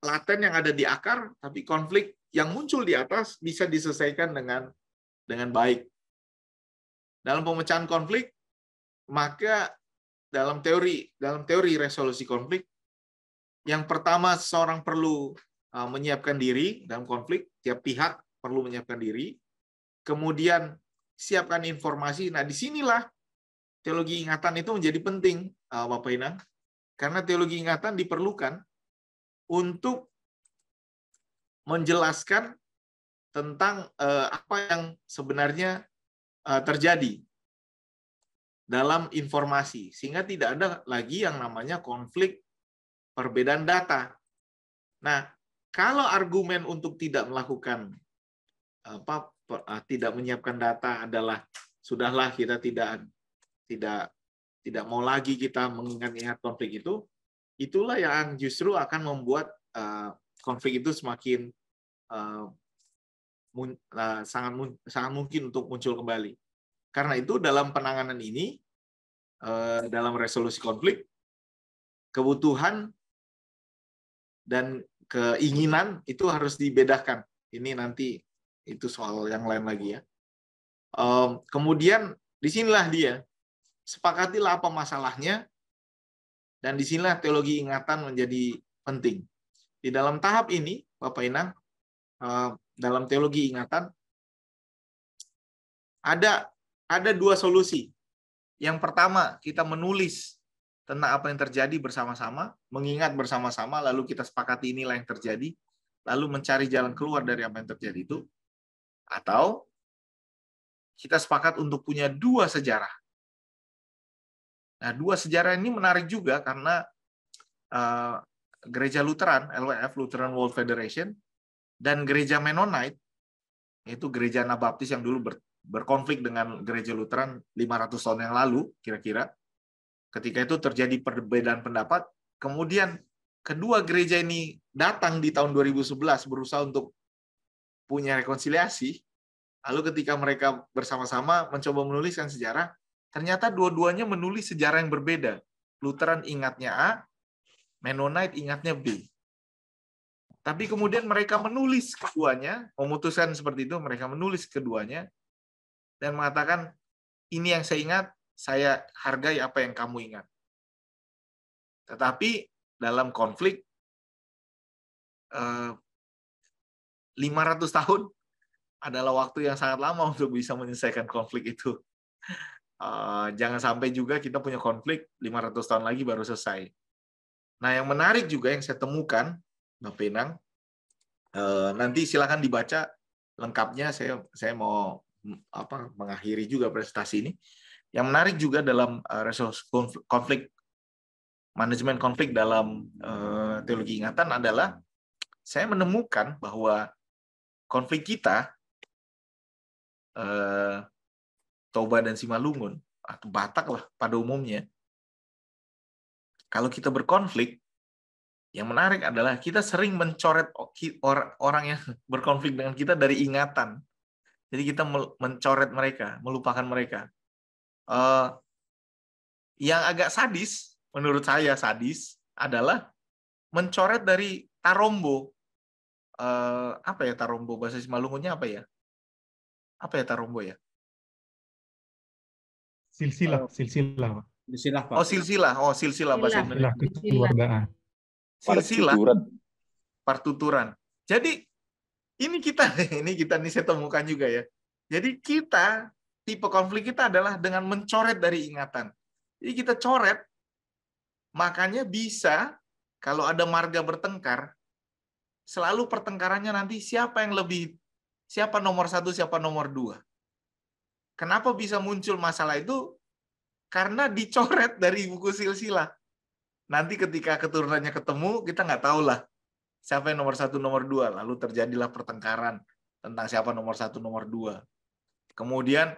laten yang ada di akar, tapi konflik yang muncul di atas bisa diselesaikan dengan baik. Dalam pemecahan konflik, maka dalam teori resolusi konflik, yang pertama seseorang perlu menyiapkan diri dalam konflik, tiap pihak perlu menyiapkan diri, kemudian siapkan informasi. Nah, disinilah teologi ingatan itu menjadi penting, Bapak Inang, karena teologi ingatan diperlukan untuk menjelaskan tentang apa yang sebenarnya terjadi dalam informasi, sehingga tidak ada lagi yang namanya konflik perbedaan data. Nah, kalau argumen untuk tidak melakukan tidak menyiapkan data adalah sudahlah, kita tidak mau lagi kita mengingat-ingat konflik itu, itulah yang justru akan membuat konflik itu semakin sangat mungkin untuk muncul kembali. Karena itu dalam penanganan ini dalam resolusi konflik, kebutuhan dan keinginan itu harus dibedakan. Ini nanti itu soal yang lain lagi ya. Kemudian disinilah dia, sepakatilah apa masalahnya, dan disinilah teologi ingatan menjadi penting. Di dalam tahap ini, Bapak Inang, dalam teologi ingatan, ada dua solusi. Yang pertama, kita menulis tentang apa yang terjadi bersama-sama, mengingat bersama-sama, lalu kita sepakati inilah yang terjadi, lalu mencari jalan keluar dari apa yang terjadi itu. Atau kita sepakat untuk punya dua sejarah. Nah, dua sejarah ini menarik juga karena Gereja Lutheran, LWF, Lutheran World Federation, dan Gereja Mennonite, yaitu gereja Anabaptis yang dulu berkonflik dengan Gereja Lutheran 500 tahun yang lalu, kira-kira. Ketika itu terjadi perbedaan pendapat, kemudian kedua gereja ini datang di tahun 2011 berusaha untuk punya rekonsiliasi. Lalu ketika mereka bersama-sama mencoba menuliskan sejarah, ternyata dua-duanya menulis sejarah yang berbeda. Lutheran ingatnya A, Mennonite ingatnya B. Tapi kemudian mereka menulis keduanya, memutuskan seperti itu, mereka menulis keduanya, dan mengatakan, ini yang saya ingat, saya hargai apa yang kamu ingat. Tetapi dalam konflik, 500 tahun adalah waktu yang sangat lama untuk bisa menyelesaikan konflik itu. Jangan sampai juga kita punya konflik 500 tahun lagi baru selesai. Nah, yang menarik juga yang saya temukan, Bapak Inang, nanti silakan dibaca lengkapnya. Saya mau mengakhiri juga presentasi ini. Yang menarik juga dalam konflik, manajemen konflik dalam teologi ingatan adalah saya menemukan bahwa konflik kita, Toba dan Simalungun, atau Batak lah pada umumnya, kalau kita berkonflik, yang menarik adalah kita sering mencoret orang yang berkonflik dengan kita dari ingatan. Jadi kita mencoret mereka, melupakan mereka. Yang agak sadis, menurut saya sadis, adalah mencoret dari tarombo. Apa ya tarombo? Bahasa Simalungunnya apa ya? Apa ya tarombo ya? Silsilah. Silsilah, Pak. Silsilah bahasa Indonesia. Kekeluargaan. Silsilah, partuturan. Jadi ini saya temukan juga ya. Jadi kita, tipe konflik kita adalah dengan mencoret dari ingatan. Jadi kita coret, makanya bisa kalau ada marga bertengkar, selalu pertengkarannya nanti siapa nomor 1, siapa nomor 2. Kenapa bisa muncul masalah itu? Karena dicoret dari buku silsilah. Nanti ketika keturunannya ketemu, kita nggak tahu lah siapa yang nomor 1, nomor 2. Lalu terjadilah pertengkaran tentang siapa nomor 1, nomor 2. Kemudian,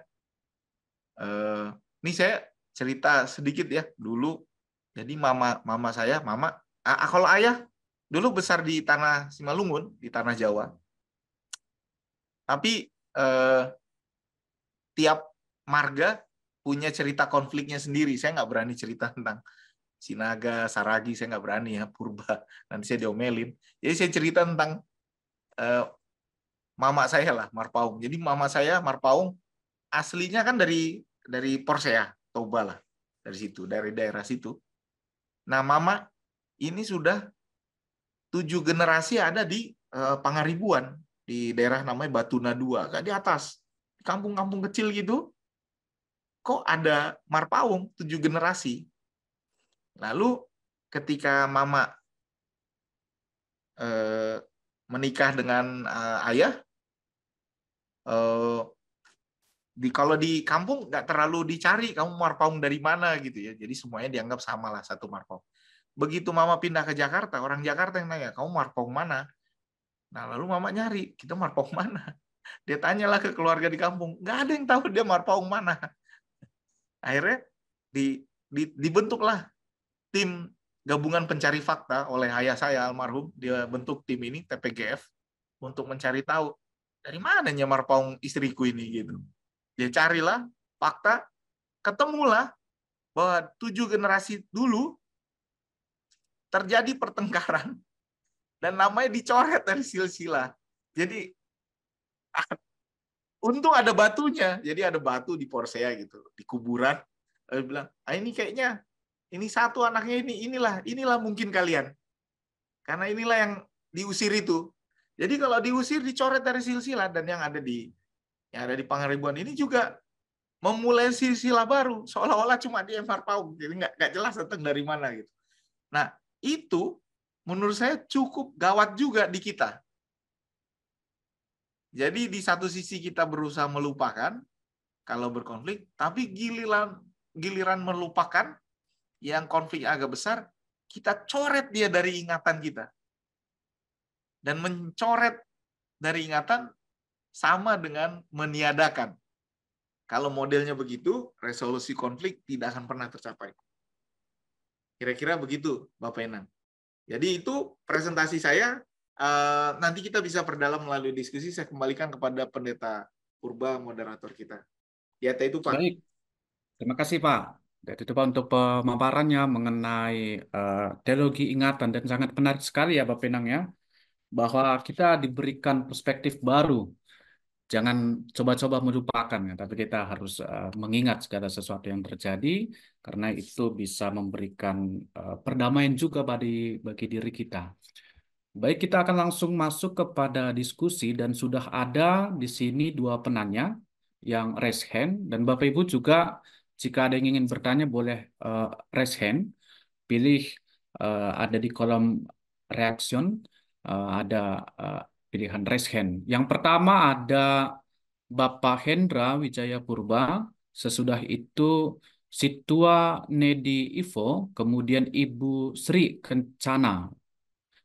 ini saya cerita sedikit ya dulu. Jadi mama saya, kalau ayah dulu besar di tanah Simalungun, di tanah Jawa. Tapi tiap marga punya cerita konfliknya sendiri. Saya nggak berani cerita tentang Sinaga, Saragi, saya nggak berani ya, Purba. Nanti saya diomelin. Jadi saya cerita tentang mama saya lah, Marpaung. Jadi mama saya, Marpaung, aslinya kan dari Porsea, Toba lah. Dari situ, dari daerah situ. Nah, mama ini sudah 7 generasi ada di Pangaribuan, di daerah namanya Batuna 2, agak di atas. Di kampung-kampung kecil gitu, kok ada Marpaung 7 generasi. Lalu ketika mama menikah dengan ayah, kalau di kampung nggak terlalu dicari kamu Marpaung dari mana gitu ya. Jadi semuanya dianggap sama lah, satu Marpaung. Begitu mama pindah ke Jakarta, orang Jakarta yang nanya, kamu Marpaung mana? Nah lalu mama nyari, kita Marpaung mana? Dia tanyalah ke keluarga di kampung, nggak ada yang tahu dia Marpaung mana. Akhirnya dibentuklah tim gabungan pencari fakta oleh ayah saya almarhum. Dia bentuk tim ini, TPGF, untuk mencari tahu dari mananya Marpaung istriku ini gitu. Dia carilah fakta, ketemulah bahwa 7 generasi dulu terjadi pertengkaran dan namanya dicoret dari silsilah. Jadi untung ada batunya. Jadi ada batu di Porsea gitu, di kuburan. Lalu bilang, ini kayaknya ini satu anaknya inilah mungkin kalian. Karena inilah yang diusir itu. Jadi kalau diusir dicoret dari silsilah, dan yang ada di Pangaribuan ini juga memulai silsilah baru, seolah-olah cuma di MR Paung, jadi nggak jelas datang dari mana gitu. Nah, itu menurut saya cukup gawat juga di kita. Jadi di satu sisi kita berusaha melupakan kalau berkonflik, tapi giliran melupakan yang konflik agak besar, kita coret dia dari ingatan kita. Dan mencoret dari ingatan sama dengan meniadakan. Kalau modelnya begitu, resolusi konflik tidak akan pernah tercapai. Kira-kira begitu, Bapak Enang. Jadi itu presentasi saya. Nanti kita bisa perdalam melalui diskusi. Saya kembalikan kepada Pendeta Purba, moderator kita. Ya, itu Pak. Baik, terima kasih Pak. Jadi itu Pak untuk pemaparannya mengenai teologi ingatan, dan sangat menarik sekali ya Bapak Penang ya, bahwa kita diberikan perspektif baru. Jangan coba-coba melupakan ya, tapi kita harus mengingat segala sesuatu yang terjadi, karena itu bisa memberikan perdamaian juga bagi diri kita. Baik, kita akan langsung masuk kepada diskusi, dan sudah ada di sini dua penanya yang raise hand, dan Bapak Ibu juga jika ada yang ingin bertanya boleh raise hand, pilih ada di kolom reaction, ada pilihan raise hand. Yang pertama ada Bapak Hendra Wijaya Purba, sesudah itu Situa Nedi Ivo, kemudian Ibu Sri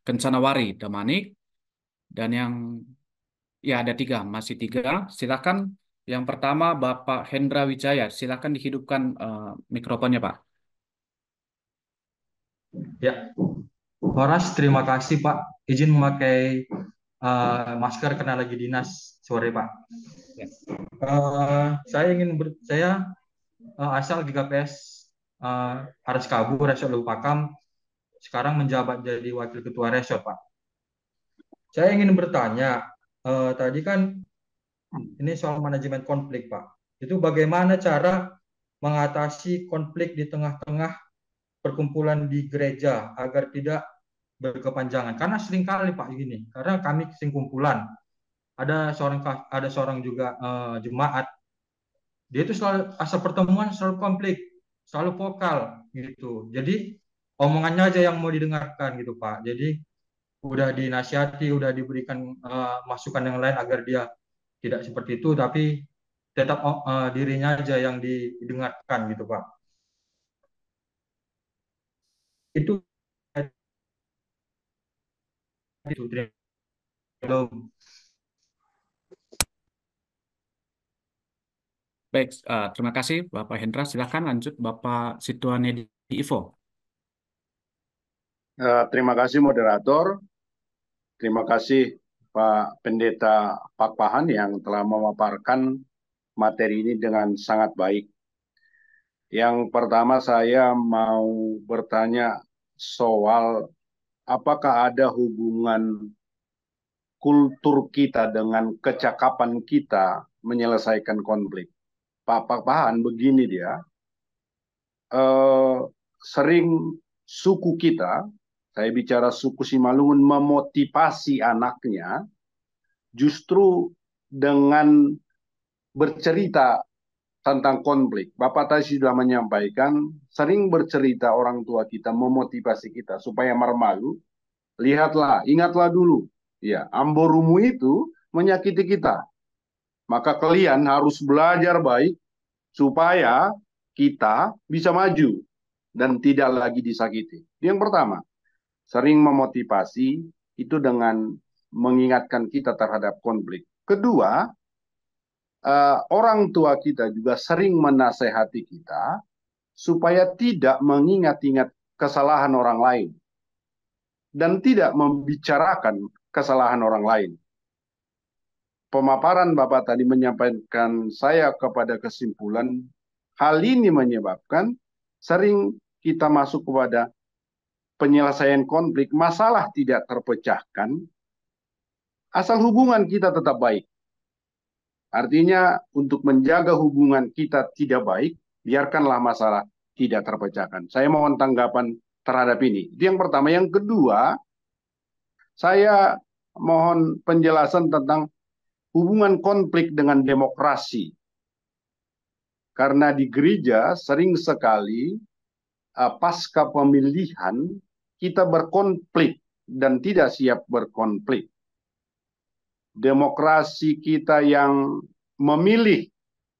Kencanawari Damanik, dan yang ya ada tiga, masih tiga. Silakan. Yang pertama Bapak Hendra Wijaya, silakan dihidupkan mikrofonnya Pak. Ya, Horas, terima kasih Pak. Izin memakai masker karena lagi dinas sore Pak. Ya. Saya asal GKPS Aras Kabur, Resort Lupakam, sekarang menjabat jadi Wakil Ketua Resort Pak. Saya ingin bertanya, tadi kan ini soal manajemen konflik Pak. Itu bagaimana cara mengatasi konflik di tengah-tengah perkumpulan di gereja agar tidak berkepanjangan? Karena seringkali Pak gini, karena kami sering kumpulan, ada seorang juga jemaat, dia itu selalu asal pertemuan selalu konflik, selalu vokal gitu. Jadi omongannya aja yang mau didengarkan gitu Pak. Jadi udah dinasihati, udah diberikan masukan yang lain agar dia tidak seperti itu, tapi tetap dirinya aja yang didengarkan gitu Pak. Itu Baik, terima kasih Bapak Hendra. Silakan lanjut Bapak Situane di Ivo. Terima kasih moderator. Terima kasih Pak Pendeta Pak Pahan yang telah memaparkan materi ini dengan sangat baik. Yang pertama saya mau bertanya soal apakah ada hubungan kultur kita dengan kecakapan kita menyelesaikan konflik. Pak Pahan begini dia, sering suku kita, saya bicara suku Simalungun, memotivasi anaknya justru dengan bercerita tentang konflik. Bapak tadi sudah menyampaikan, sering bercerita orang tua kita memotivasi kita supaya mermalu. Lihatlah, ingatlah dulu, ya, amborumu itu menyakiti kita. Maka kalian harus belajar baik supaya kita bisa maju dan tidak lagi disakiti. Yang pertama, sering memotivasi itu dengan mengingatkan kita terhadap konflik. Kedua, orang tua kita juga sering menasehati kita supaya tidak mengingat-ingat kesalahan orang lain dan tidak membicarakan kesalahan orang lain. Pemaparan Bapak tadi menyampaikan saya kepada kesimpulan, hal ini menyebabkan sering kita masuk kepada penyelesaian konflik, masalah tidak terpecahkan, asal hubungan kita tetap baik. Artinya untuk menjaga hubungan kita tidak baik, biarkanlah masalah tidak terpecahkan. Saya mohon tanggapan terhadap ini. Itu yang pertama. Yang kedua, saya mohon penjelasan tentang hubungan konflik dengan demokrasi. Karena di gereja sering sekali pasca pemilihan kita berkonflik dan tidak siap berkonflik. Demokrasi kita yang memilih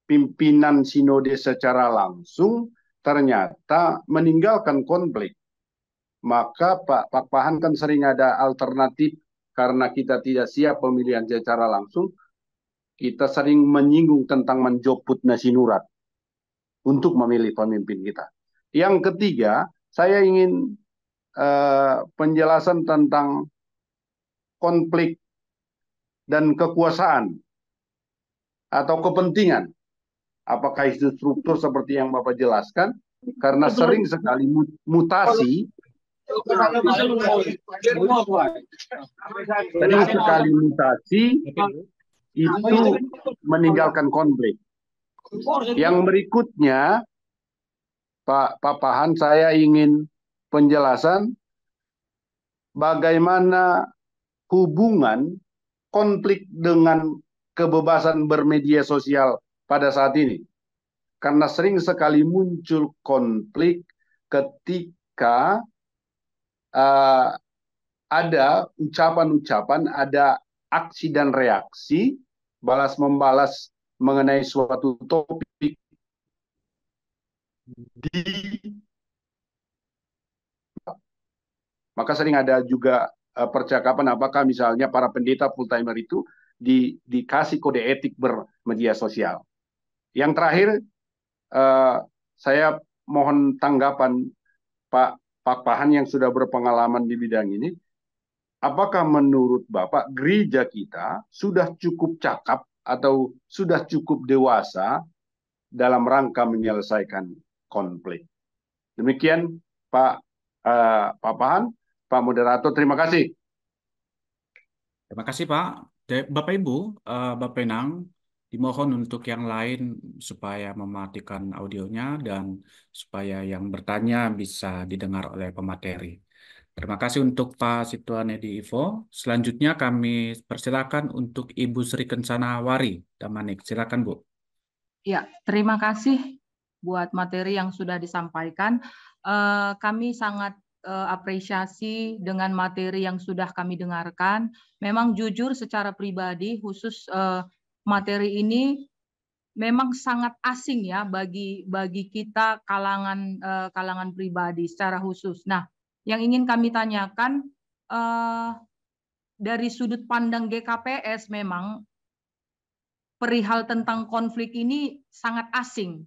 pimpinan sinode secara langsung ternyata meninggalkan konflik. Maka Pak Pahan kan sering ada alternatif karena kita tidak siap pemilihan secara langsung, kita sering menyinggung tentang menjoput nasi nurat untuk memilih pemimpin kita. Yang ketiga, saya ingin penjelasan tentang konflik dan kekuasaan atau kepentingan. Apakah itu struktur seperti yang Bapak jelaskan? Karena sering sekali mutasi itu meninggalkan konflik. Yang berikutnya, Pak Pahan, saya ingin penjelasan bagaimana hubungan konflik dengan kebebasan bermedia sosial pada saat ini. Karena sering sekali muncul konflik ketika ada ucapan-ucapan, ada aksi dan reaksi, balas-membalas mengenai suatu topik maka sering ada juga percakapan apakah misalnya para pendeta full timer itu dikasih kode etik bermedia sosial. Yang terakhir, saya mohon tanggapan Pak Pahan yang sudah berpengalaman di bidang ini. Apakah menurut Bapak gereja kita sudah cukup cakap atau sudah cukup dewasa dalam rangka menyelesaikan konflik? Demikian Pak Pahan, Pak Moderator, terima kasih. Terima kasih Pak. Bapak Ibu, Bapak Enang, dimohon untuk yang lain supaya mematikan audionya dan supaya yang bertanya bisa didengar oleh pemateri. Terima kasih untuk Pak Situan Edi Ivo. Selanjutnya kami persilakan untuk Ibu Sri Kencana Wari Damanik. Silakan Bu. Ya, terima kasih buat materi yang sudah disampaikan. Kami sangat apresiasi dengan materi yang sudah kami dengarkan. Memang jujur secara pribadi, khusus materi ini memang sangat asing ya bagi kita kalangan pribadi secara khusus. Nah, yang ingin kami tanyakan dari sudut pandang GKPS memang perihal tentang konflik ini sangat asing.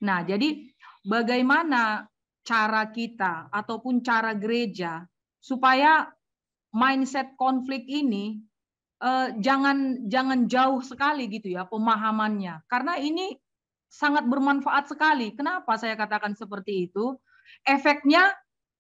Nah, jadi bagaimana cara kita ataupun cara gereja supaya mindset konflik ini jangan jauh sekali gitu ya pemahamannya, karena ini sangat bermanfaat sekali. Kenapa saya katakan seperti itu? Efeknya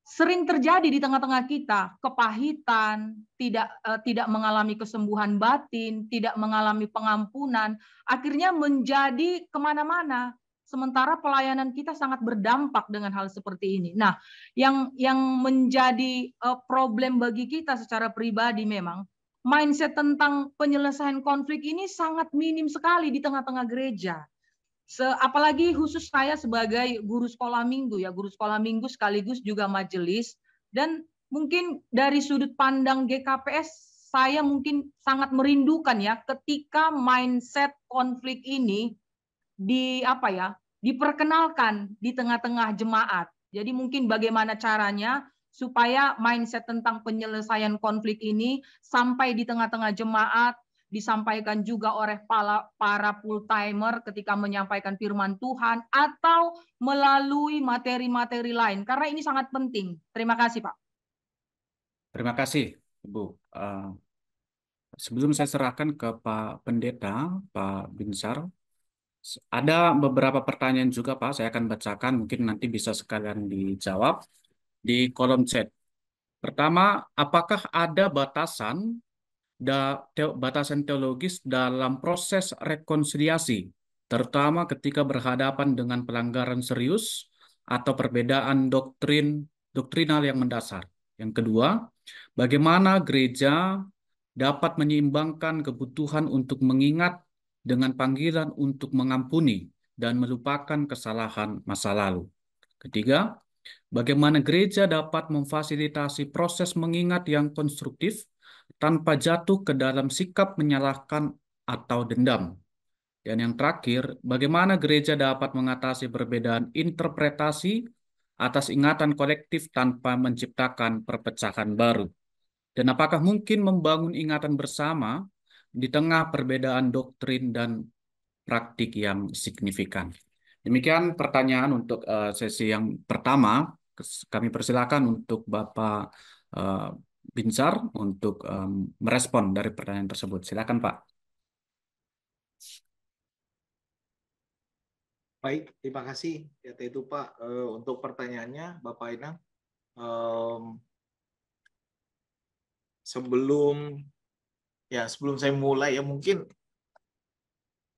sering terjadi di tengah-tengah kita, kepahitan, tidak mengalami kesembuhan batin, tidak mengalami pengampunan, akhirnya menjadi kemana-mana. Sementara pelayanan kita sangat berdampak dengan hal seperti ini. Nah, yang menjadi problem bagi kita secara pribadi memang mindset tentang penyelesaian konflik ini sangat minim sekali di tengah-tengah gereja. Apalagi khusus saya sebagai guru sekolah minggu ya, guru sekolah minggu sekaligus juga majelis, dan mungkin dari sudut pandang GKPS saya mungkin sangat merindukan ya ketika mindset konflik ini diperkenalkan di tengah-tengah jemaat. Jadi mungkin bagaimana caranya supaya mindset tentang penyelesaian konflik ini sampai di tengah-tengah jemaat, disampaikan juga oleh para full timer ketika menyampaikan firman Tuhan atau melalui materi-materi lain, karena ini sangat penting. Terima kasih Pak. Terima kasih Ibu. Sebelum saya serahkan ke Pak Pendeta, Pak Binsar, Ada beberapa pertanyaan juga, Pak. Saya akan bacakan, mungkin nanti bisa sekalian dijawab di kolom chat. Pertama, apakah ada batasan teologis dalam proses rekonsiliasi, terutama ketika berhadapan dengan pelanggaran serius atau perbedaan doktrinal yang mendasar? Yang kedua, bagaimana gereja dapat menyeimbangkan kebutuhan untuk mengingat dengan panggilan untuk mengampuni dan melupakan kesalahan masa lalu? Ketiga, bagaimana gereja dapat memfasilitasi proses mengingat yang konstruktif tanpa jatuh ke dalam sikap menyalahkan atau dendam? Dan yang terakhir, bagaimana gereja dapat mengatasi perbedaan interpretasi atas ingatan kolektif tanpa menciptakan perpecahan baru? Dan apakah mungkin membangun ingatan bersama di tengah perbedaan doktrin dan praktik yang signifikan? Demikian pertanyaan untuk sesi yang pertama. Kami persilakan untuk Bapak Binsar untuk merespon dari pertanyaan tersebut. Silakan, Pak. Baik, terima kasih ya itu Pak untuk pertanyaannya Bapak Inang. Sebelum saya mulai ya mungkin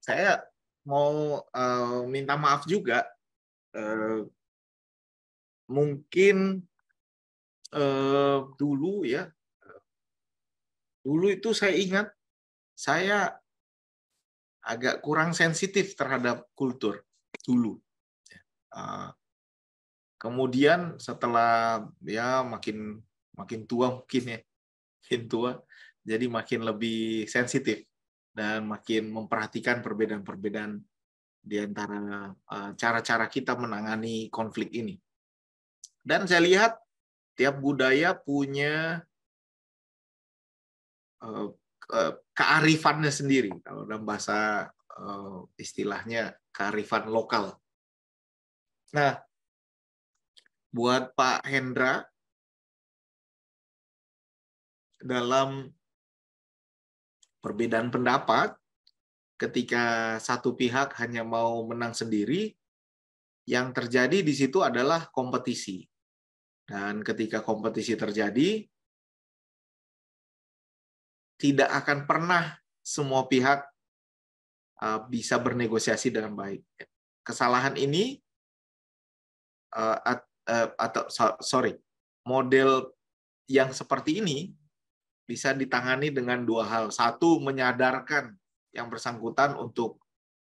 saya mau minta maaf juga. Mungkin dulu itu saya ingat saya agak kurang sensitif terhadap kultur dulu. Kemudian setelah makin tua mungkin jadi makin lebih sensitif dan makin memperhatikan perbedaan-perbedaan di antara cara-cara kita menangani konflik ini. Dan saya lihat tiap budaya punya kearifannya sendiri. Kalau dalam bahasa istilahnya kearifan lokal. Nah, buat Pak Hendra, dalam perbedaan pendapat, ketika satu pihak hanya mau menang sendiri, yang terjadi di situ adalah kompetisi. Dan ketika kompetisi terjadi, tidak akan pernah semua pihak bisa bernegosiasi dengan baik. Kesalahan ini model yang seperti ini bisa ditangani dengan dua hal. Satu, menyadarkan yang bersangkutan untuk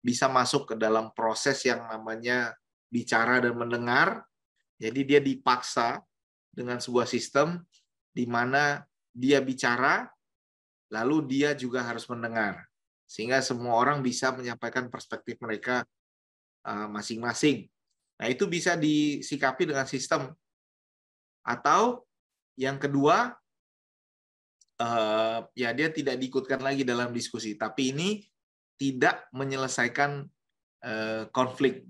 bisa masuk ke dalam proses yang namanya bicara dan mendengar. Jadi dia dipaksa dengan sebuah sistem di mana dia bicara, lalu dia juga harus mendengar. Sehingga semua orang bisa menyampaikan perspektif mereka masing-masing. Nah, itu bisa disikapi dengan sistem. Atau yang kedua, dia tidak diikutkan lagi dalam diskusi. Tapi ini tidak menyelesaikan konflik.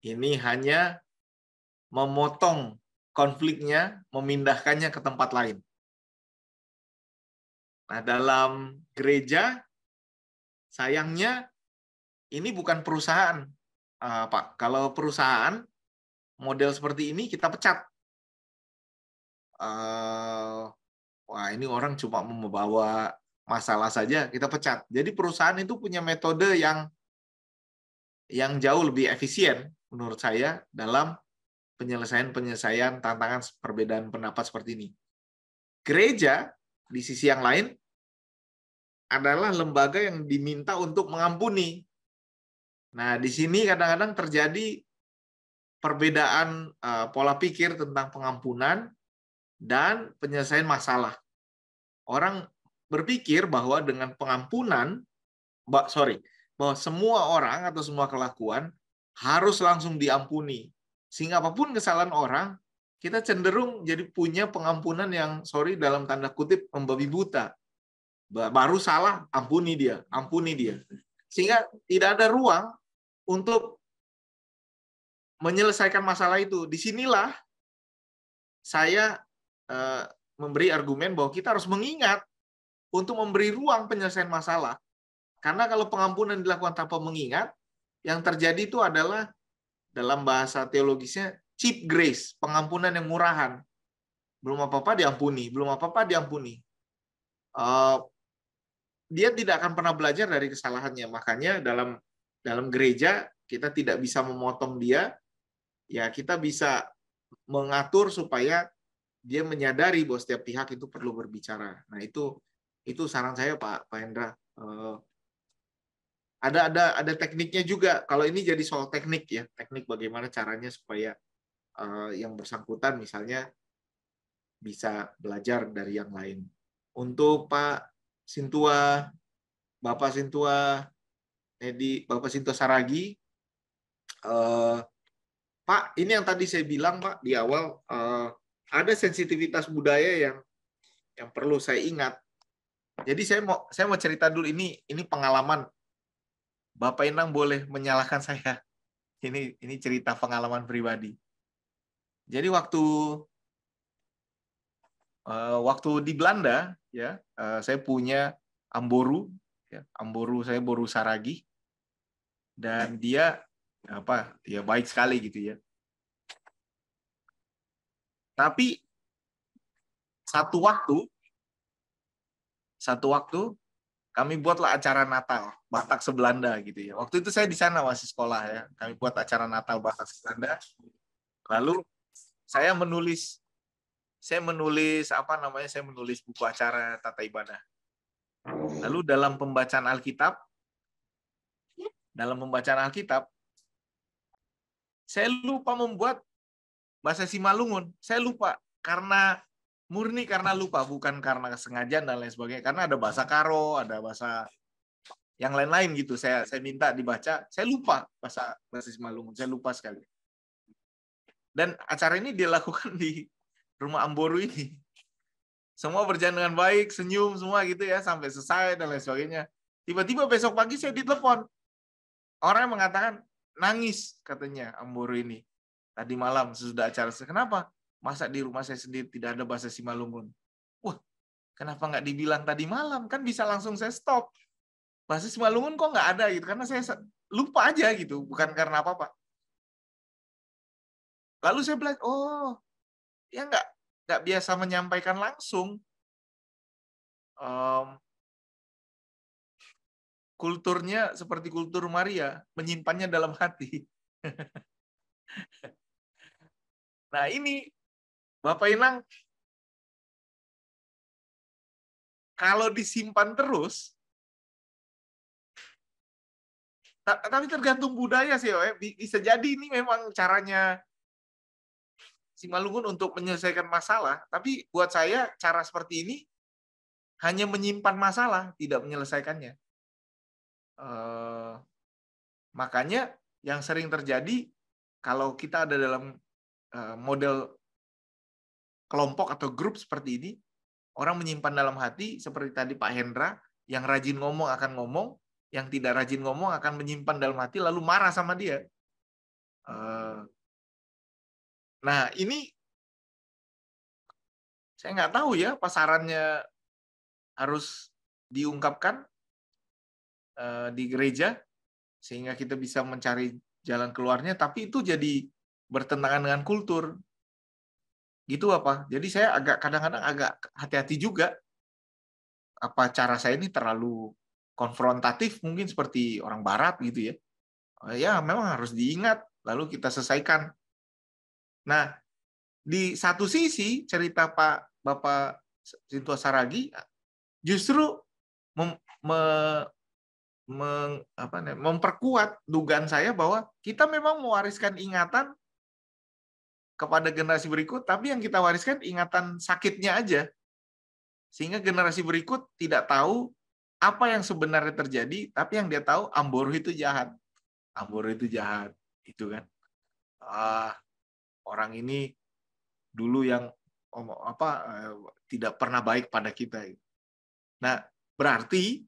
Ini hanya memotong konfliknya, memindahkannya ke tempat lain. Nah, dalam gereja, sayangnya ini bukan perusahaan, Pak. Kalau perusahaan model seperti ini kita pecat. Wah, ini orang cuma membawa masalah saja, kita pecat. Jadi perusahaan itu punya metode yang jauh lebih efisien menurut saya dalam penyelesaian tantangan perbedaan pendapat seperti ini. Gereja di sisi yang lain adalah lembaga yang diminta untuk mengampuni. Nah, di sini kadang-kadang terjadi perbedaan pola pikir tentang pengampunan dan penyelesaian masalah. Orang berpikir bahwa dengan pengampunan, bahwa semua orang atau semua kelakuan harus langsung diampuni. Sehingga apapun kesalahan orang, kita cenderung jadi punya pengampunan yang, dalam tanda kutip, membabi buta. Baru salah, ampuni dia. Sehingga tidak ada ruang untuk menyelesaikan masalah itu. Disinilah saya memberi argumen bahwa kita harus mengingat untuk memberi ruang penyelesaian masalah. Karena kalau pengampunan dilakukan tanpa mengingat, yang terjadi itu adalah dalam bahasa teologisnya cheap grace, pengampunan yang murahan. Belum apa-apa diampuni, belum apa-apa diampuni. Dia tidak akan pernah belajar dari kesalahannya. Makanya dalam gereja kita tidak bisa memotong dia, ya kita bisa mengatur supaya dia menyadari bahwa setiap pihak itu perlu berbicara. Nah, itu saran saya Pak Hendra. Ada tekniknya juga. Kalau ini jadi soal teknik ya, teknik bagaimana caranya supaya yang bersangkutan misalnya bisa belajar dari yang lain. Untuk Pak Sintua, Bapak Sintua Bapak Sintua Saragi, Pak, ini yang tadi saya bilang Pak di awal, ada sensitivitas budaya yang perlu saya ingat. Jadi saya mau cerita dulu, ini pengalaman. Bapak Inang boleh menyalahkan saya. Ini cerita pengalaman pribadi. Jadi waktu di Belanda ya, saya punya amboru, ya, amboru saya boru Saragi, dan dia baik sekali gitu ya. Tapi satu waktu kami buatlah acara Natal Batak Sebelanda gitu ya. Waktu itu saya di sana masih sekolah ya. Kami buat acara Natal Batak Sebelanda. Lalu saya menulis buku acara tata ibadah. Lalu dalam pembacaan Alkitab, saya lupa membuat bahasa Simalungun. Saya lupa murni karena lupa, bukan karena kesengajaan dan lain sebagainya. Karena ada bahasa Karo, ada bahasa yang lain-lain gitu. Saya minta dibaca, saya lupa bahasa Simalungun, saya lupa sekali. Dan acara ini dilakukan di rumah amboru ini. Semua berjalan dengan baik, senyum semua gitu ya, sampai selesai dan lain sebagainya. Tiba-tiba besok pagi saya ditelepon. Orang yang mengatakan, nangis katanya amboru ini. Tadi malam sesudah acara. Kenapa? Masa di rumah saya sendiri tidak ada bahasa Simalungun? Wah, kenapa nggak dibilang tadi malam? Kan bisa langsung saya stop. Bahasa Simalungun kok nggak ada gitu? Karena saya lupa aja gitu, bukan karena apa-apa. Lalu saya belajar, ya nggak biasa menyampaikan langsung. Kulturnya seperti kultur Maria, menyimpannya dalam hati. Nah ini, Bapak Inang, kalau disimpan terus, tapi tergantung budaya sih, bisa jadi ini memang caranya Simalungun untuk menyelesaikan masalah, tapi buat saya cara seperti ini hanya menyimpan masalah, tidak menyelesaikannya. Makanya yang sering terjadi kalau kita ada dalam model kelompok atau grup seperti ini, orang menyimpan dalam hati seperti tadi Pak Hendra, yang rajin ngomong akan ngomong, yang tidak rajin ngomong akan menyimpan dalam hati lalu marah sama dia. Nah ini saya nggak tahu ya pasarannya harus diungkapkan di gereja sehingga kita bisa mencari jalan keluarnya, tapi itu jadi bertentangan dengan kultur. Gitu apa? Jadi saya kadang-kadang agak hati-hati juga. Apa cara saya ini terlalu konfrontatif mungkin seperti orang barat gitu ya. Ya memang harus diingat lalu kita selesaikan. Nah, di satu sisi cerita Bapak Sintua Saragi justru memperkuat dugaan saya bahwa kita memang mewariskan ingatan kepada generasi berikut, tapi yang kita wariskan ingatan sakitnya aja. Sehingga generasi berikut tidak tahu apa yang sebenarnya terjadi, tapi yang dia tahu amboru itu jahat. Amboru itu jahat, itu kan. Orang ini dulu yang tidak pernah baik pada kita. Nah, berarti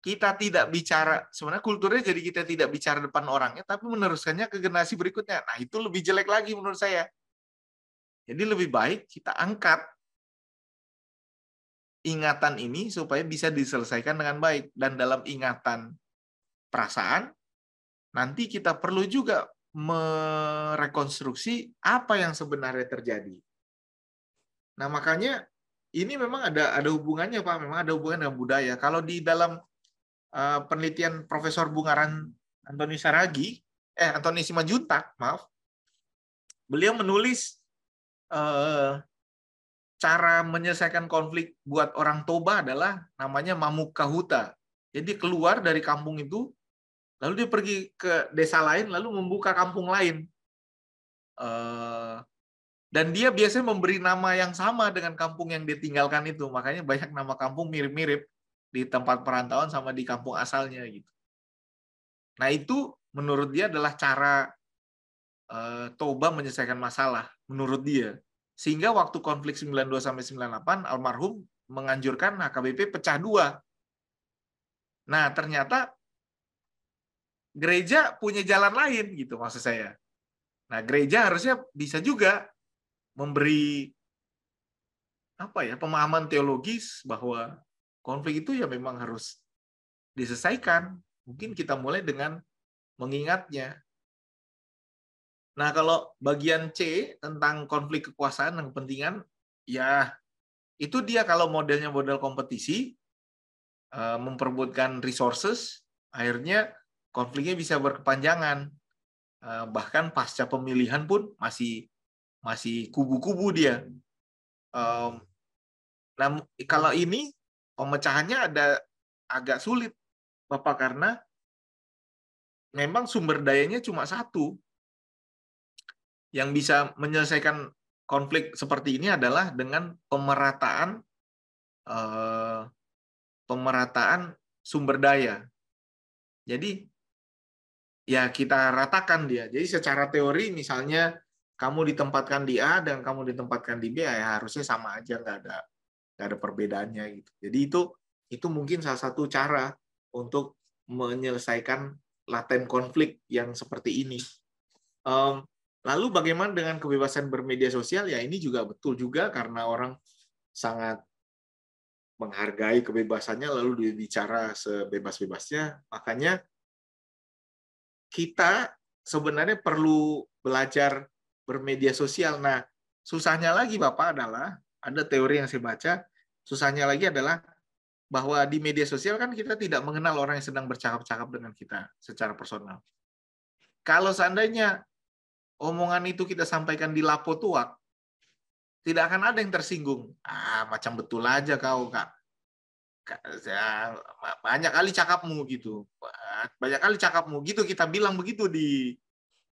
kita tidak bicara, sebenarnya kulturnya jadi kita tidak bicara depan orangnya, tapi meneruskannya ke generasi berikutnya. Nah, itu lebih jelek lagi menurut saya. Jadi lebih baik kita angkat ingatan ini supaya bisa diselesaikan dengan baik. Dan dalam ingatan perasaan, nanti kita perlu juga merekonstruksi apa yang sebenarnya terjadi. Nah, makanya ini memang ada hubungannya, Pak. Memang ada hubungan dengan budaya. Kalau di dalam penelitian Profesor Bungaran Antoni Simanjuntak, maaf, beliau menulis cara menyelesaikan konflik buat orang Toba adalah namanya Mamukahuta. Jadi keluar dari kampung itu, lalu dia pergi ke desa lain, lalu membuka kampung lain. Dan dia biasanya memberi nama yang sama dengan kampung yang ditinggalkan itu. Makanya banyak nama kampung mirip-mirip di tempat perantauan sama di kampung asalnya gitu. Nah, itu menurut dia adalah cara Toba menyelesaikan masalah menurut dia. Sehingga waktu konflik 92 sampai 98 almarhum menganjurkan HKBP pecah dua. Nah, ternyata gereja punya jalan lain gitu maksud saya. Nah, gereja harusnya bisa juga memberi pemahaman teologis bahwa konflik itu ya memang harus diselesaikan. Mungkin kita mulai dengan mengingatnya. Nah, kalau bagian C tentang konflik kekuasaan dan kepentingan, ya itu dia kalau modelnya model kompetisi, memperebutkan resources, akhirnya konfliknya bisa berkepanjangan. Bahkan pasca pemilihan pun masih kubu-kubu dia. Nah, kalau ini pemecahannya agak sulit, Bapak, karena memang sumber dayanya cuma satu. Yang bisa menyelesaikan konflik seperti ini adalah dengan pemerataan sumber daya. Jadi ya kita ratakan dia. Jadi secara teori misalnya kamu ditempatkan di A dan kamu ditempatkan di B, ya harusnya sama aja, nggak ada perbedaannya gitu. Jadi itu mungkin salah satu cara untuk menyelesaikan laten konflik yang seperti ini. Lalu bagaimana dengan kebebasan bermedia sosial? Ya ini juga betul juga karena orang sangat menghargai kebebasannya lalu dia bicara sebebas-bebasnya. Makanya kita sebenarnya perlu belajar bermedia sosial. Nah, susahnya lagi Bapak adalah, ada teori yang saya baca, susahnya lagi adalah bahwa di media sosial kan kita tidak mengenal orang yang sedang bercakap-cakap dengan kita secara personal. Kalau seandainya omongan itu kita sampaikan di Lapo Tuak, tidak akan ada yang tersinggung. Macam betul aja kau, Kak. Banyak kali cakapmu gitu. Banyak kali cakapmu gitu, kita bilang begitu di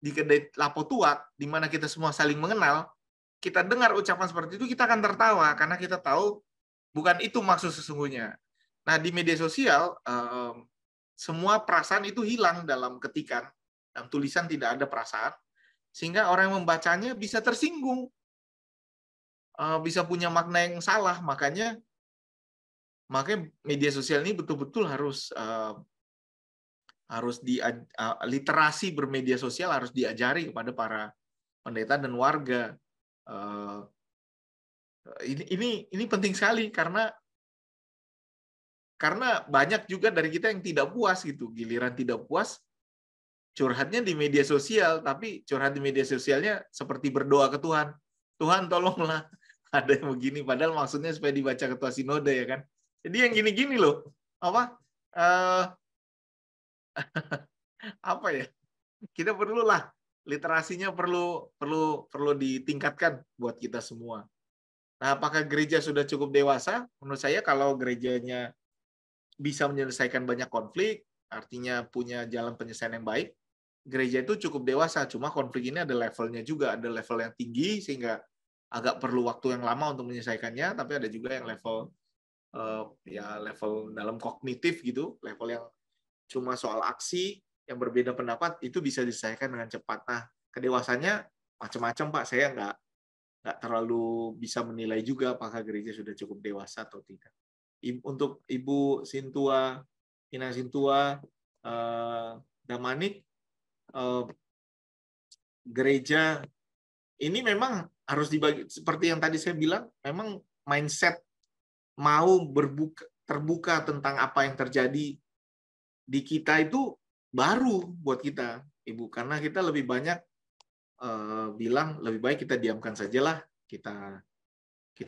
kedai Lapo Tuak, di mana kita semua saling mengenal. Kita dengar ucapan seperti itu, kita akan tertawa karena kita tahu bukan itu maksud sesungguhnya. Nah, di media sosial semua perasaan itu hilang dalam ketikan. Dalam tulisan tidak ada perasaan. Sehingga orang yang membacanya bisa tersinggung, bisa punya makna yang salah. Makanya media sosial ini betul-betul harus literasi bermedia sosial harus diajari kepada para pendeta dan warga. Ini penting sekali karena banyak juga dari kita yang tidak puas gitu. Giliran tidak puas, curhatnya di media sosial, tapi curhat di media sosialnya seperti berdoa ke Tuhan. Tuhan tolonglah, ada yang begini, padahal maksudnya supaya dibaca ketua sinode ya kan. Jadi yang gini-gini loh, apa ya? Kita perlulah literasinya perlu ditingkatkan buat kita semua. Nah, apakah gereja sudah cukup dewasa? Menurut saya kalau gerejanya bisa menyelesaikan banyak konflik, artinya punya jalan penyelesaian yang baik, gereja itu cukup dewasa. Cuma konflik ini ada levelnya juga, ada level yang tinggi sehingga agak perlu waktu yang lama untuk menyelesaikannya, tapi ada juga yang level dalam kognitif gitu, level yang cuma soal aksi yang berbeda pendapat itu bisa diselesaikan dengan cepat. Nah, kedewasannya macam-macam Pak, saya nggak terlalu bisa menilai juga apakah gereja sudah cukup dewasa atau tidak. Untuk Ibu Sintua, Ina Sintua, Damanik, gereja ini memang harus dibagi, seperti yang tadi saya bilang, memang mindset mau terbuka tentang apa yang terjadi di kita itu baru buat kita, Ibu, karena kita lebih banyak bilang lebih baik kita diamkan sajalah, kita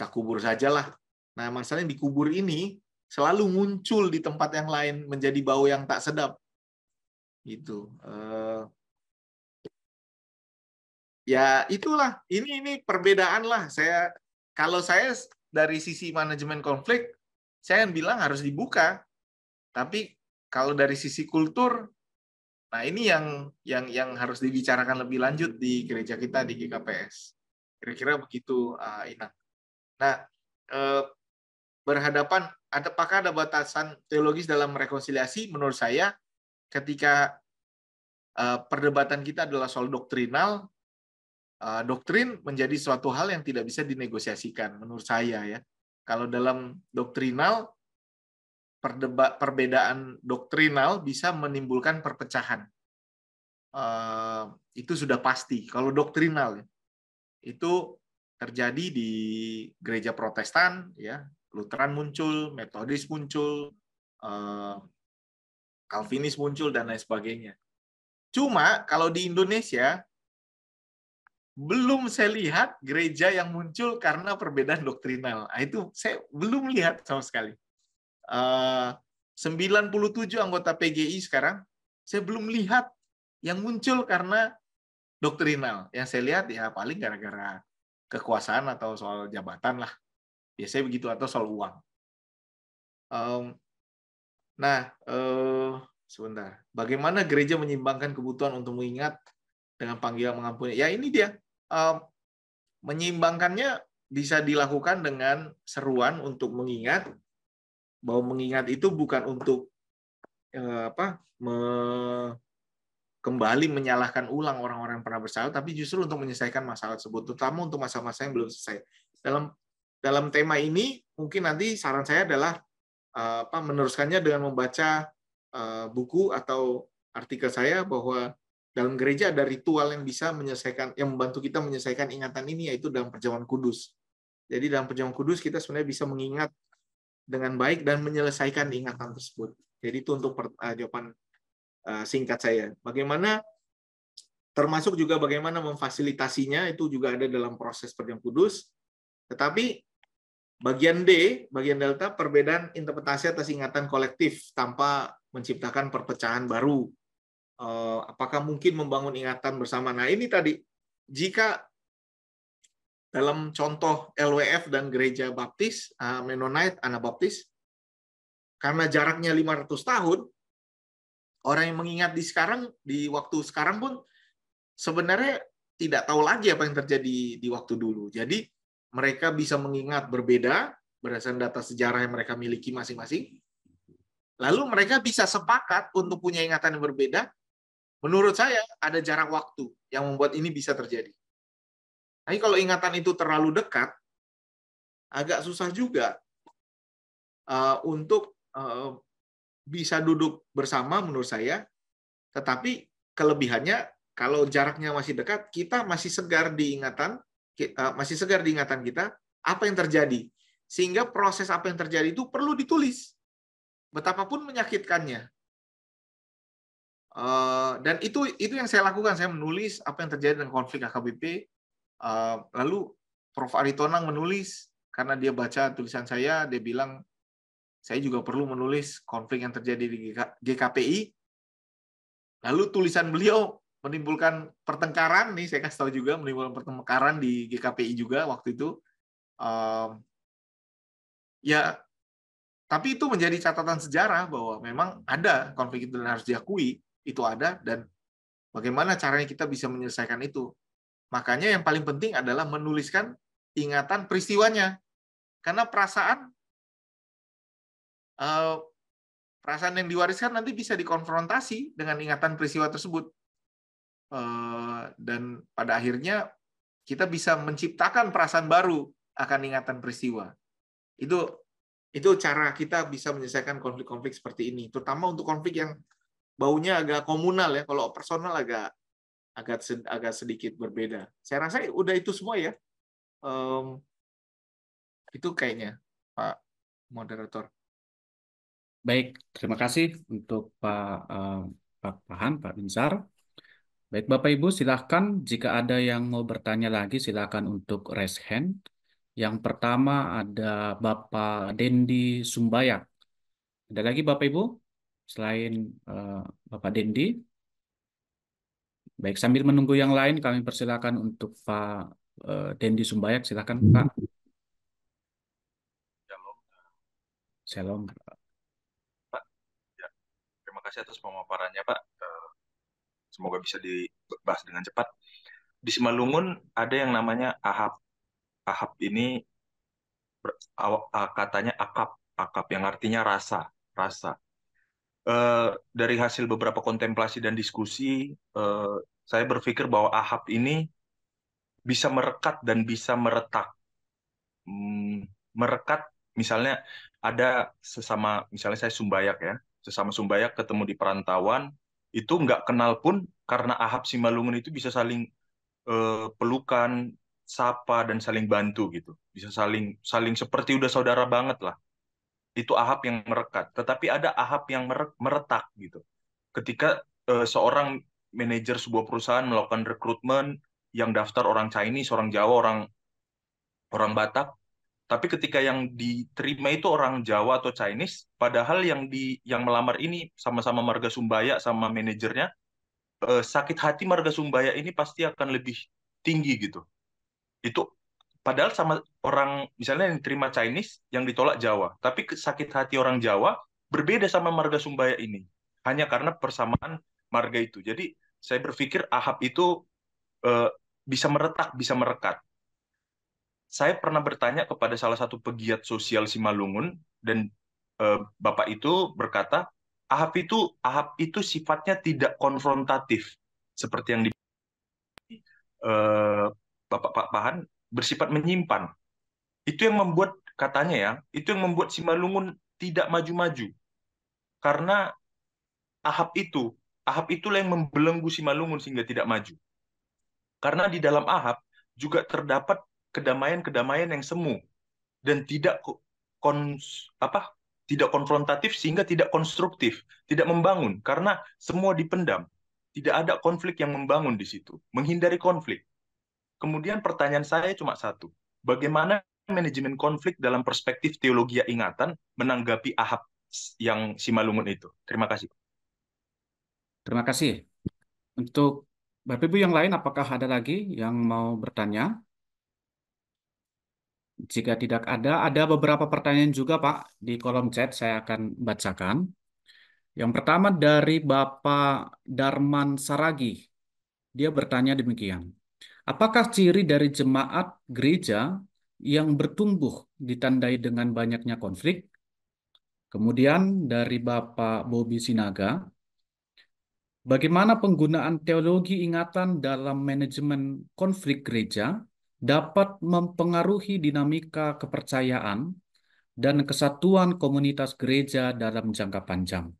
kubur sajalah. Nah, masalahnya di kubur ini selalu muncul di tempat yang lain menjadi bau yang tak sedap. Gitu. Ya itulah, ini perbedaan lah. Kalau saya dari sisi manajemen konflik, saya bilang harus dibuka. Tapi kalau dari sisi kultur, nah ini yang harus dibicarakan lebih lanjut di gereja kita di GKPS. Kira-kira begitu, Ina. Nah, berhadapan, apakah ada batasan teologis dalam rekonsiliasi? Menurut saya, ketika perdebatan kita adalah soal doktrinal, doktrin menjadi suatu hal yang tidak bisa dinegosiasikan, menurut saya ya. Kalau dalam doktrinal, perbedaan doktrinal bisa menimbulkan perpecahan. Itu sudah pasti. Kalau doktrinal itu terjadi di gereja Protestan, ya, Lutheran muncul, Metodis muncul, Calvinis muncul dan lain sebagainya. Cuma kalau di Indonesia belum saya lihat gereja yang muncul karena perbedaan doktrinal. Nah, itu saya belum lihat sama sekali. 97 anggota PGI sekarang, saya belum lihat yang muncul karena doktrinal. Yang saya lihat ya paling gara-gara kekuasaan atau soal jabatan lah. Biasanya begitu, atau soal uang. Sebentar. Bagaimana gereja menyeimbangkan kebutuhan untuk mengingat dengan panggilan mengampuni? Ya ini dia. Menyeimbangkannya bisa dilakukan dengan seruan untuk mengingat, bahwa mengingat itu bukan untuk kembali menyalahkan ulang orang-orang yang pernah bersalah, tapi justru untuk menyelesaikan masalah tersebut, terutama untuk masalah-masalah yang belum selesai. Dalam tema ini, mungkin nanti saran saya adalah meneruskannya dengan membaca buku atau artikel saya, bahwa dalam gereja ada ritual yang bisa menyelesaikan, yang membantu kita menyelesaikan ingatan ini, yaitu dalam perjamuan kudus. Jadi dalam perjamuan kudus kita sebenarnya bisa mengingat dengan baik dan menyelesaikan ingatan tersebut. Jadi itu untuk jawaban singkat saya. Bagaimana, termasuk juga bagaimana memfasilitasinya, itu juga ada dalam proses perjamuan kudus. Tetapi bagian D, bagian delta, perbedaan interpretasi atas ingatan kolektif tanpa menciptakan perpecahan baru. Apakah mungkin membangun ingatan bersama? Nah, ini tadi, jika dalam contoh LWF dan gereja baptis, Mennonite, Anabaptis, karena jaraknya 500 tahun, orang yang mengingat di waktu sekarang pun sebenarnya tidak tahu lagi apa yang terjadi di waktu dulu. Jadi, mereka bisa mengingat berbeda berdasarkan data sejarah yang mereka miliki masing-masing. Lalu mereka bisa sepakat untuk punya ingatan yang berbeda. Menurut saya ada jarak waktu yang membuat ini bisa terjadi. Tapi kalau ingatan itu terlalu dekat, agak susah juga untuk bisa duduk bersama menurut saya. Tetapi kelebihannya, kalau jaraknya masih dekat, kita masih segar di ingatan kita apa yang terjadi. Sehingga proses apa yang terjadi itu perlu ditulis. Betapapun menyakitkannya. Dan itu yang saya lakukan. Saya menulis apa yang terjadi dengan konflik HKBP. Lalu Prof. Aritonang menulis, karena dia baca tulisan saya, dia bilang, saya juga perlu menulis konflik yang terjadi di GKPI. Lalu tulisan beliau menimbulkan pertengkaran, nih saya kasih tahu juga, menimbulkan pertengkaran di GKPI juga waktu itu. Ya, tapi itu menjadi catatan sejarah bahwa memang ada konflik itu dan harus diakui. Itu ada, dan bagaimana caranya kita bisa menyelesaikan itu. Makanya yang paling penting adalah menuliskan ingatan peristiwanya. Karena perasaan yang diwariskan nanti bisa dikonfrontasi dengan ingatan peristiwa tersebut. Dan pada akhirnya kita bisa menciptakan perasaan baru akan ingatan peristiwa. Itu cara kita bisa menyelesaikan konflik-konflik seperti ini. Terutama untuk konflik yang baunya agak komunal ya, kalau personal agak sedikit berbeda. Saya rasa udah itu semua ya. Itu kayaknya, Pak moderator. Baik, terima kasih untuk Pak Pahan, Pak Binsar. Baik, Bapak Ibu, silahkan jika ada yang mau bertanya lagi, silahkan untuk raise hand. Yang pertama ada Bapak Dendi Sumbayak. Ada lagi Bapak Ibu selain Bapak Dendi? Baik, sambil menunggu yang lain, kami persilakan untuk Pak Dendi Sumbayak. Silakan Pak. Shalom. Pak, ya, terima kasih atas pemaparannya Pak. Semoga bisa dibahas dengan cepat. Di Simalungun ada yang namanya ahap. Ahap ini katanya akap yang artinya rasa. Dari hasil beberapa kontemplasi dan diskusi, saya berpikir bahwa ahap ini bisa merekat dan bisa meretak. Merekat, misalnya ada sesama, misalnya saya Sumbayak ya, sesama Sumbayak ketemu di perantauan, itu nggak kenal pun karena ahap Simalungun itu bisa saling pelukan, sapa, dan saling bantu gitu. Bisa saling seperti udah saudara banget lah. Itu ahap yang merekat. Tetapi ada ahap yang meretak gitu. Ketika seorang manajer sebuah perusahaan melakukan rekrutmen yang daftar orang Chinese, orang Jawa, orang Batak, tapi ketika yang diterima itu orang Jawa atau Chinese, padahal yang melamar ini sama-sama marga Sumbaya sama manajernya, sakit hati marga Sumbaya ini pasti akan lebih tinggi gitu. Itu padahal sama orang misalnya yang diterima Chinese yang ditolak Jawa, tapi sakit hati orang Jawa berbeda sama marga Sumbaya ini hanya karena persamaan marga itu. Jadi saya berpikir ahap itu bisa meretak, bisa merekat. Saya pernah bertanya kepada salah satu pegiat sosial Simalungun dan Bapak itu berkata ahap itu sifatnya tidak konfrontatif seperti yang Bapak Pak Pahan, bersifat menyimpan. Itu yang membuat katanya ya, itu yang membuat Simalungun tidak maju-maju. Karena ahap itulah yang membelenggu Simalungun sehingga tidak maju. Karena di dalam ahap juga terdapat kedamaian-kedamaian yang semu dan tidak tidak konfrontatif sehingga tidak konstruktif, tidak membangun karena semua dipendam. Tidak ada konflik yang membangun di situ, menghindari konflik. Kemudian pertanyaan saya cuma satu, bagaimana manajemen konflik dalam perspektif teologi ingatan menanggapi ahap yang Simalungun itu? Terima kasih. Terima kasih. Untuk Bapak Ibu yang lain, apakah ada lagi yang mau bertanya? Jika tidak ada beberapa pertanyaan juga Pak di kolom chat, saya akan bacakan. Yang pertama dari Bapak Darman Saragi. Dia bertanya demikian. Apakah ciri dari jemaat gereja yang bertumbuh ditandai dengan banyaknya konflik? Kemudian dari Bapak Bobi Sinaga, bagaimana penggunaan teologi ingatan dalam manajemen konflik gereja dapat mempengaruhi dinamika kepercayaan dan kesatuan komunitas gereja dalam jangka panjang?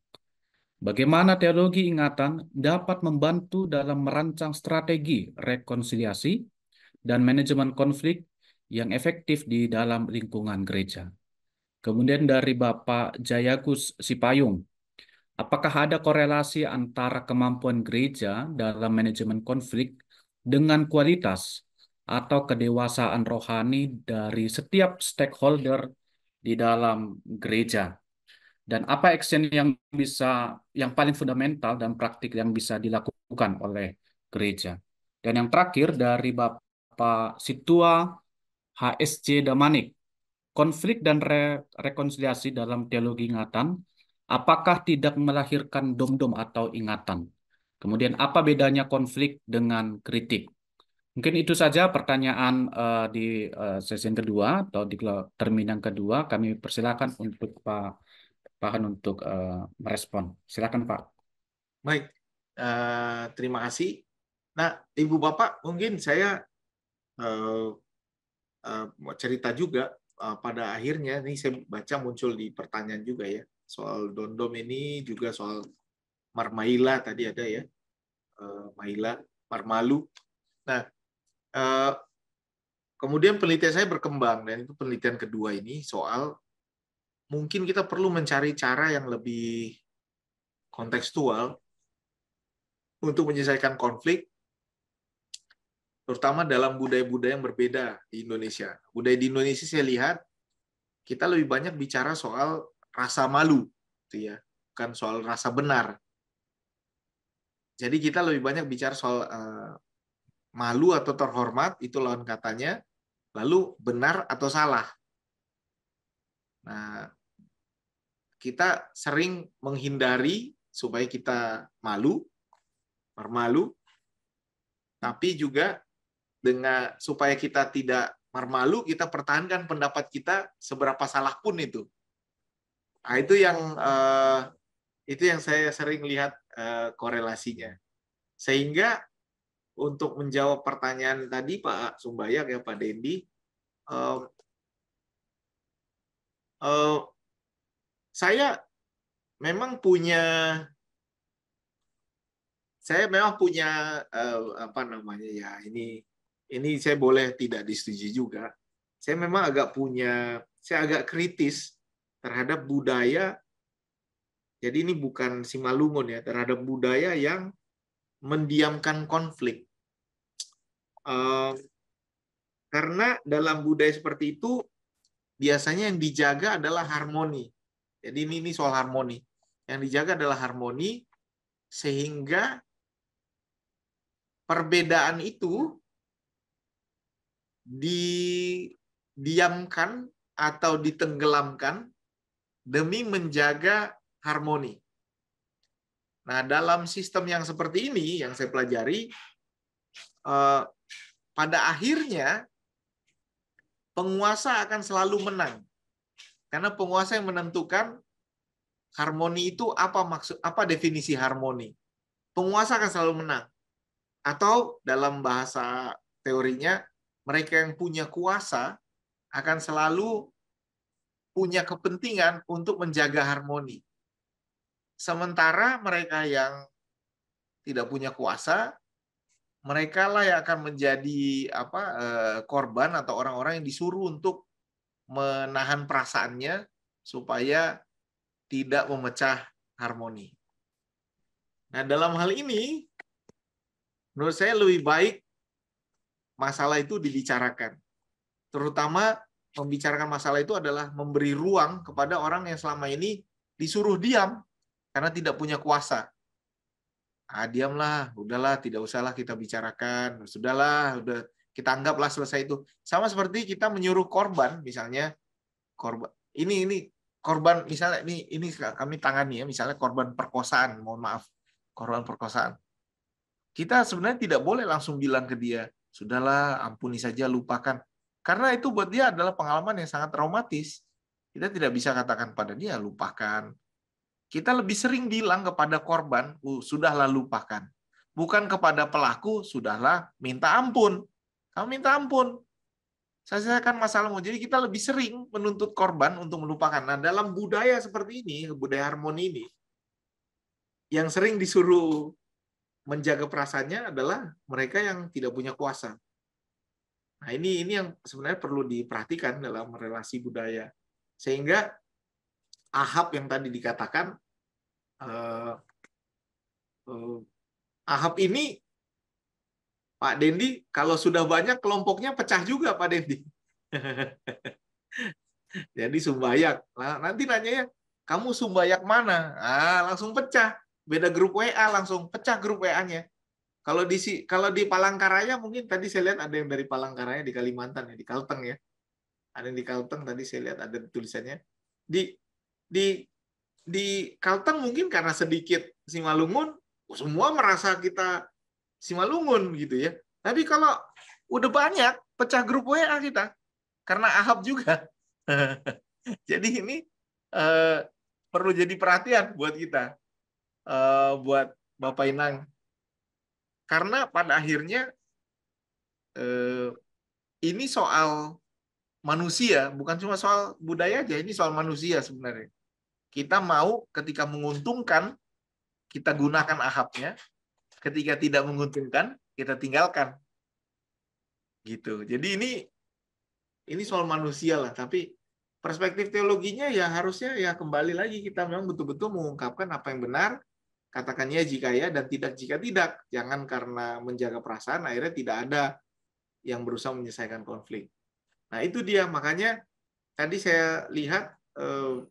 Bagaimana teologi ingatan dapat membantu dalam merancang strategi rekonsiliasi dan manajemen konflik yang efektif di dalam lingkungan gereja? Kemudian dari Bapak Jayagus Sipayung, apakah ada korelasi antara kemampuan gereja dalam manajemen konflik dengan kualitas atau kedewasaan rohani dari setiap stakeholder di dalam gereja? Dan apa action yang paling fundamental dan praktik yang bisa dilakukan oleh gereja? Dan yang terakhir dari Bapak Situa HSC Damanik, konflik dan rekonsiliasi dalam teologi ingatan, apakah tidak melahirkan dom-dom atau ingatan? Kemudian apa bedanya konflik dengan kritik? Mungkin itu saja pertanyaan di sesi yang kedua atau di termin yang kedua. Kami persilakan untuk Pak Pahan untuk merespon. Silakan Pak. Baik, terima kasih. Nah, Ibu Bapak, mungkin saya mau cerita juga. Pada akhirnya, ini saya baca muncul di pertanyaan juga ya, soal dondom ini juga soal Marmaila tadi ada ya, Maila, Marmalu. Nah, kemudian penelitian saya berkembang dan itu penelitian kedua ini soal mungkin kita perlu mencari cara yang lebih kontekstual untuk menyelesaikan konflik, terutama dalam budaya-budaya yang berbeda di Indonesia. Budaya di Indonesia saya lihat, kita lebih banyak bicara soal rasa malu, gitu ya, bukan soal rasa benar. Jadi kita lebih banyak bicara soal malu atau terhormat, itu lawan katanya, lalu benar atau salah. Nah, kita sering menghindari supaya kita malu, tapi juga dengan supaya kita tidak malu, kita pertahankan pendapat kita seberapa salah pun itu. Nah, itu yang saya sering lihat korelasinya. Sehingga untuk menjawab pertanyaan tadi Pak Sumbayak ya Pak Dendi, saya memang punya apa namanya ya, ini saya boleh tidak disetujui juga. Saya memang saya agak kritis terhadap budaya. Jadi ini bukan Simalungun ya, terhadap budaya yang mendiamkan konflik. Karena dalam budaya seperti itu biasanya yang dijaga adalah harmoni. Jadi ini soal harmoni. Yang dijaga adalah harmoni, sehingga perbedaan itu didiamkan atau ditenggelamkan demi menjaga harmoni. Nah, dalam sistem yang seperti ini, yang saya pelajari, pada akhirnya penguasa akan selalu menang. Karena penguasa yang menentukan harmoni itu apa definisi harmoni. Penguasa akan selalu menang. Atau dalam bahasa teorinya, mereka yang punya kuasa akan selalu punya kepentingan untuk menjaga harmoni. Sementara mereka yang tidak punya kuasa, mereka lah yang akan menjadi korban atau orang-orang yang disuruh untuk menahan perasaannya supaya tidak memecah harmoni. Nah, dalam hal ini, menurut saya lebih baik masalah itu dibicarakan. Terutama membicarakan masalah itu adalah memberi ruang kepada orang yang selama ini disuruh diam karena tidak punya kuasa. Diamlah, udahlah, tidak usahlah kita bicarakan, sudahlah, udah kita anggaplah selesai itu. Sama seperti kita menyuruh korban, misalnya korban ini korban, misalnya ini kami tangani ya, misalnya korban perkosaan, mohon maaf, korban perkosaan. Kita sebenarnya tidak boleh langsung bilang ke dia, sudahlah, ampuni saja, lupakan. Karena itu buat dia adalah pengalaman yang sangat traumatis. Kita tidak bisa katakan pada dia, lupakan. Kita lebih sering bilang kepada korban, sudahlah, lupakan. Bukan kepada pelaku, sudahlah, minta ampun. Kamu minta ampun. Saya selesaikan masalahmu. Jadi kita lebih sering menuntut korban untuk melupakan. Nah, dalam budaya seperti ini, budaya harmoni ini, yang sering disuruh menjaga perasaannya adalah mereka yang tidak punya kuasa. Nah, ini yang sebenarnya perlu diperhatikan dalam relasi budaya. Sehingga Ahab yang tadi dikatakan, Ahab ini, Pak Dendi, kalau sudah banyak kelompoknya pecah juga, Pak Dendi. Jadi Sumbayak. Nah, nanti nanya ya, kamu Sumbayak mana? Langsung pecah. Beda grup WA, langsung pecah grup WA-nya. Kalau di Palangkaraya, mungkin tadi saya lihat ada yang dari Palangkaraya di Kalimantan, ya, di Kalteng ya. Ada yang di Kalteng, tadi saya lihat ada tulisannya. Di Kalteng mungkin karena sedikit Simalungun, semua merasa kita Simalungun gitu ya. Tapi kalau udah banyak, pecah grup WA kita. Karena Ahab juga. Jadi ini perlu jadi perhatian buat kita. Buat Bapak Inang. Karena pada akhirnya ini soal manusia, bukan cuma soal budaya aja, ini soal manusia sebenarnya. Kita mau ketika menguntungkan, kita gunakan Ahabnya, ketika tidak menguntungkan, kita tinggalkan. Gitu. Jadi ini soal manusia lah, tapi perspektif teologinya ya harusnya ya kembali lagi kita memang betul-betul mengungkapkan apa yang benar, katakan ya jika ya dan tidak jika tidak. Jangan karena menjaga perasaan akhirnya tidak ada yang berusaha menyelesaikan konflik. Nah itu dia, makanya tadi saya lihat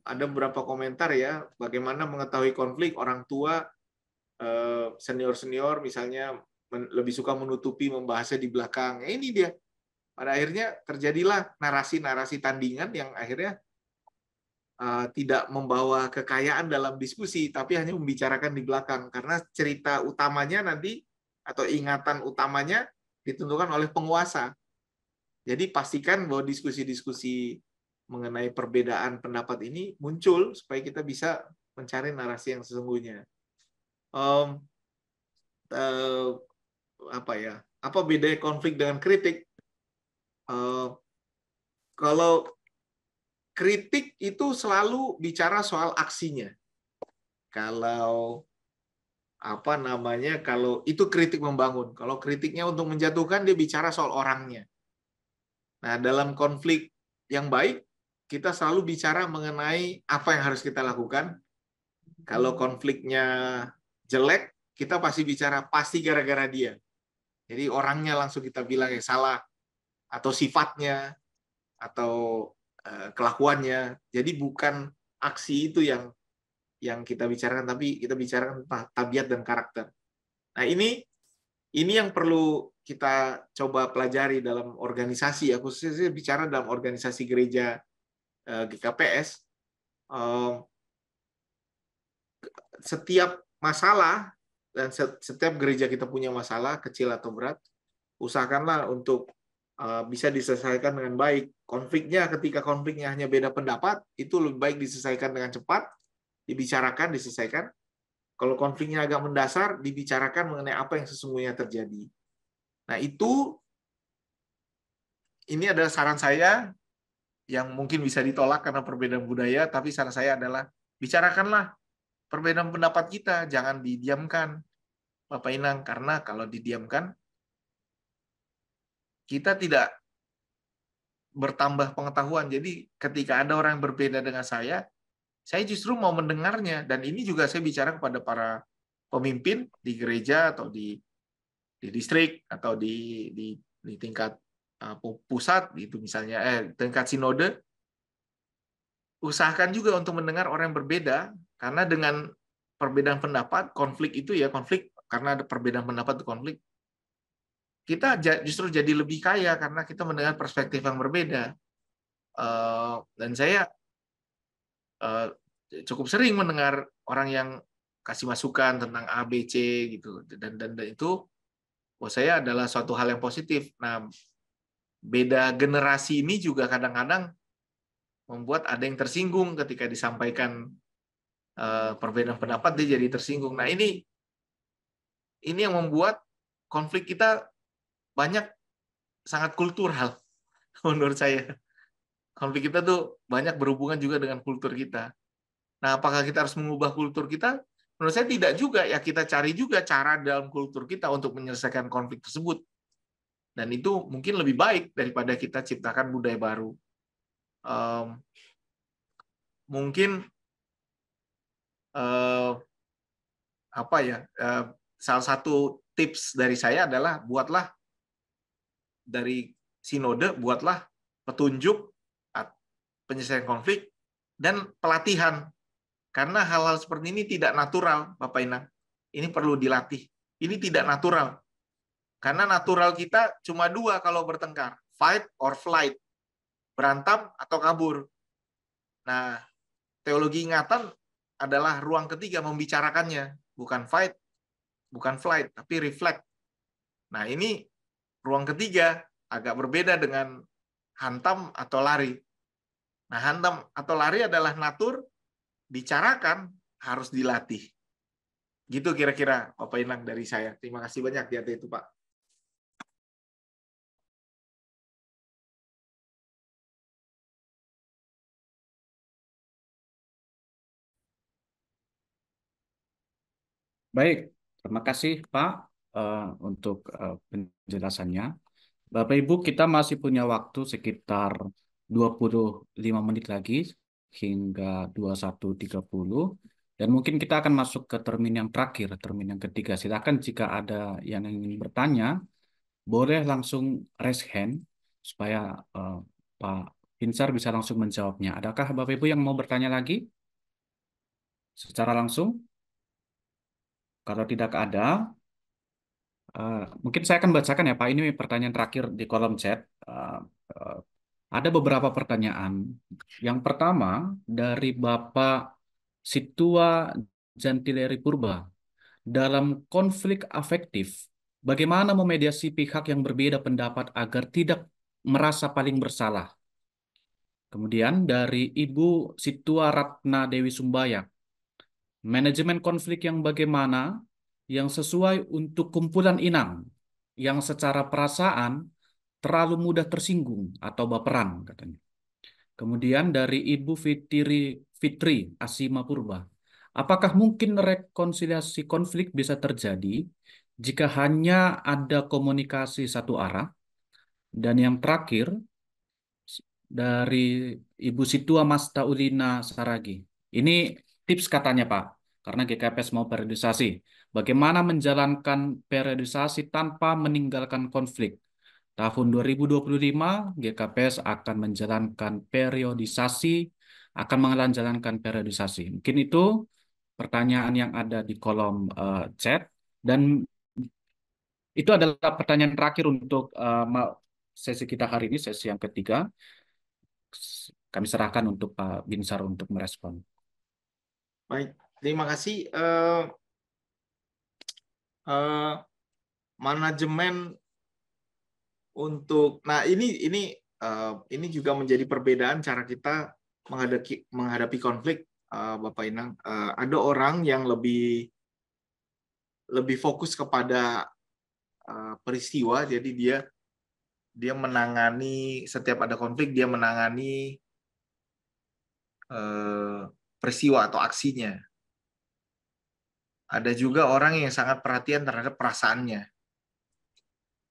ada beberapa komentar ya, bagaimana mengetahui konflik orang tua senior-senior misalnya lebih suka menutupi, membahasnya di belakang. Ya, ini dia. Pada akhirnya terjadilah narasi-narasi tandingan yang akhirnya tidak membawa kekayaan dalam diskusi, tapi hanya membicarakan di belakang. Karena cerita utamanya nanti, atau ingatan utamanya, ditentukan oleh penguasa. Jadi pastikan bahwa diskusi-diskusi mengenai perbedaan pendapat ini muncul, supaya kita bisa mencari narasi yang sesungguhnya. Apa bedanya konflik dengan kritik? Kalau kritik itu selalu bicara soal aksinya. Kalau kalau itu kritik membangun. Kalau kritiknya untuk menjatuhkan, dia bicara soal orangnya. Nah, dalam konflik yang baik, kita selalu bicara mengenai apa yang harus kita lakukan. Kalau konfliknya jelek, kita pasti bicara pasti gara-gara dia. Jadi orangnya langsung kita bilang yang salah, atau sifatnya, atau kelakuannya. Jadi bukan aksi itu yang kita bicarakan, tapi kita bicarakan tentang tabiat dan karakter. Nah ini yang perlu kita coba pelajari dalam organisasi. Aku khususnya bicara dalam organisasi gereja GKPS. Setiap masalah, dan setiap gereja kita punya masalah, kecil atau berat, usahakanlah untuk bisa diselesaikan dengan baik. Ketika konfliknya hanya beda pendapat, itu lebih baik diselesaikan dengan cepat, dibicarakan, diselesaikan. Kalau konfliknya agak mendasar, dibicarakan mengenai apa yang sesungguhnya terjadi. Nah, ini adalah saran saya yang mungkin bisa ditolak karena perbedaan budaya, tapi saran saya adalah bicarakanlah perbedaan pendapat kita, jangan didiamkan, Bapak Inang, karena kalau didiamkan, kita tidak bertambah pengetahuan. Jadi ketika ada orang yang berbeda dengan saya justru mau mendengarnya. Dan ini juga saya bicara kepada para pemimpin di gereja atau di distrik atau di tingkat pusat gitu misalnya, tingkat sinode. Usahakan juga untuk mendengar orang yang berbeda, karena dengan perbedaan pendapat, konflik karena ada perbedaan pendapat itu konflik. Kita justru jadi lebih kaya karena kita mendengar perspektif yang berbeda. Dan saya cukup sering mendengar orang yang kasih masukan tentang A, B, C gitu, dan itu buat saya adalah suatu hal yang positif. Nah, beda generasi ini juga kadang-kadang membuat ada yang tersinggung ketika disampaikan perbedaan pendapat, dia jadi tersinggung. Nah, ini yang membuat konflik kita banyak sangat kultural menurut saya. Konflik kita tuh banyak berhubungan juga dengan kultur kita. Nah, apakah kita harus mengubah kultur kita? Menurut saya tidak juga. Ya, kita cari juga cara dalam kultur kita untuk menyelesaikan konflik tersebut. Dan itu mungkin lebih baik daripada kita ciptakan budaya baru. Mungkin salah satu tips dari saya adalah buatlah dari sinode, buatlah petunjuk penyelesaian konflik dan pelatihan. Karena hal-hal seperti ini tidak natural, Bapak Inang. Ini perlu dilatih. Ini tidak natural. Karena natural kita cuma dua kalau bertengkar, fight or flight. Berantem atau kabur. Nah, teologi ingatan adalah ruang ketiga membicarakannya. Bukan fight, bukan flight, tapi reflect. Nah, ini ruang ketiga agak berbeda dengan hantam atau lari. Nah, hantam atau lari adalah natur, bicarakan harus dilatih. Gitu kira-kira Bapak Inang dari saya. Terima kasih banyak di atas itu, Pak. Baik, terima kasih Pak untuk penjelasannya. Bapak Ibu, kita masih punya waktu sekitar 25 menit lagi hingga 21.30. Dan mungkin kita akan masuk ke termin yang terakhir, termin yang ketiga. Silakan jika ada yang ingin bertanya, boleh langsung raise hand supaya Pak Binsar bisa langsung menjawabnya. Adakah Bapak Ibu yang mau bertanya lagi secara langsung? Kalau tidak ada, mungkin saya akan bacakan ya Pak. Ini pertanyaan terakhir di kolom chat. Uh, uh, ada beberapa pertanyaan. Yang pertama dari Bapak Situa Jantileri Purba. Dalam konflik afektif, bagaimana memediasi pihak yang berbeda pendapat agar tidak merasa paling bersalah? Kemudian dari Ibu Situa Ratna Dewi Sumbayak, manajemen konflik yang bagaimana yang sesuai untuk kumpulan inang yang secara perasaan terlalu mudah tersinggung atau baperan katanya. Kemudian dari Ibu Fitri Asima Purba, apakah mungkin rekonsiliasi konflik bisa terjadi jika hanya ada komunikasi satu arah? Dan yang terakhir dari Ibu Situa Masta Ulina Saragi. Ini tips katanya Pak, karena GKPS mau periodisasi. Bagaimana menjalankan periodisasi tanpa meninggalkan konflik? Tahun 2025, GKPS akan menjalankan periodisasi, Mungkin itu pertanyaan yang ada di kolom chat. Dan itu adalah pertanyaan terakhir untuk sesi kita hari ini, sesi yang ketiga. Kami serahkan untuk Pak Binsar untuk merespon. Baik, terima kasih. Manajemen untuk, nah ini juga menjadi perbedaan cara kita menghadapi konflik, Bapak Inang. Ada orang yang lebih fokus kepada peristiwa, jadi dia menangani setiap ada konflik, dia menangani peristiwa atau aksinya. Ada juga orang yang sangat perhatian terhadap perasaannya.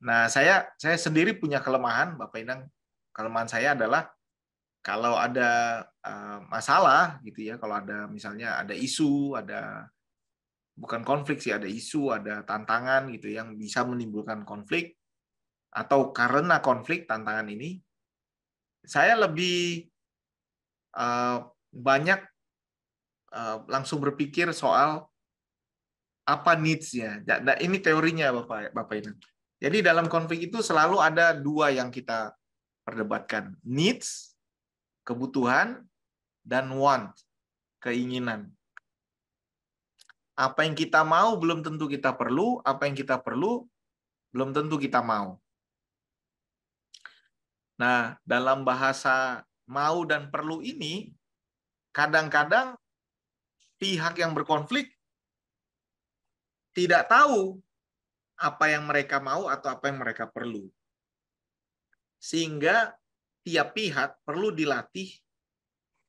Nah, saya sendiri punya kelemahan, Bapak Inang. Kelemahan saya adalah kalau ada masalah gitu ya, kalau ada misalnya ada isu, bukan konflik sih, ada isu, ada tantangan gitu yang bisa menimbulkan konflik atau karena konflik tantangan ini, saya lebih banyak langsung berpikir soal apa needs-nya. Ini teorinya Bapak Inang. Jadi dalam konflik itu selalu ada dua yang kita perdebatkan. Needs, kebutuhan, dan want, keinginan. Apa yang kita mau belum tentu kita perlu, apa yang kita perlu belum tentu kita mau. Nah, dalam bahasa mau dan perlu ini, kadang-kadang pihak yang berkonflik tidak tahu apa yang mereka mau atau apa yang mereka perlu. Sehingga tiap pihak perlu dilatih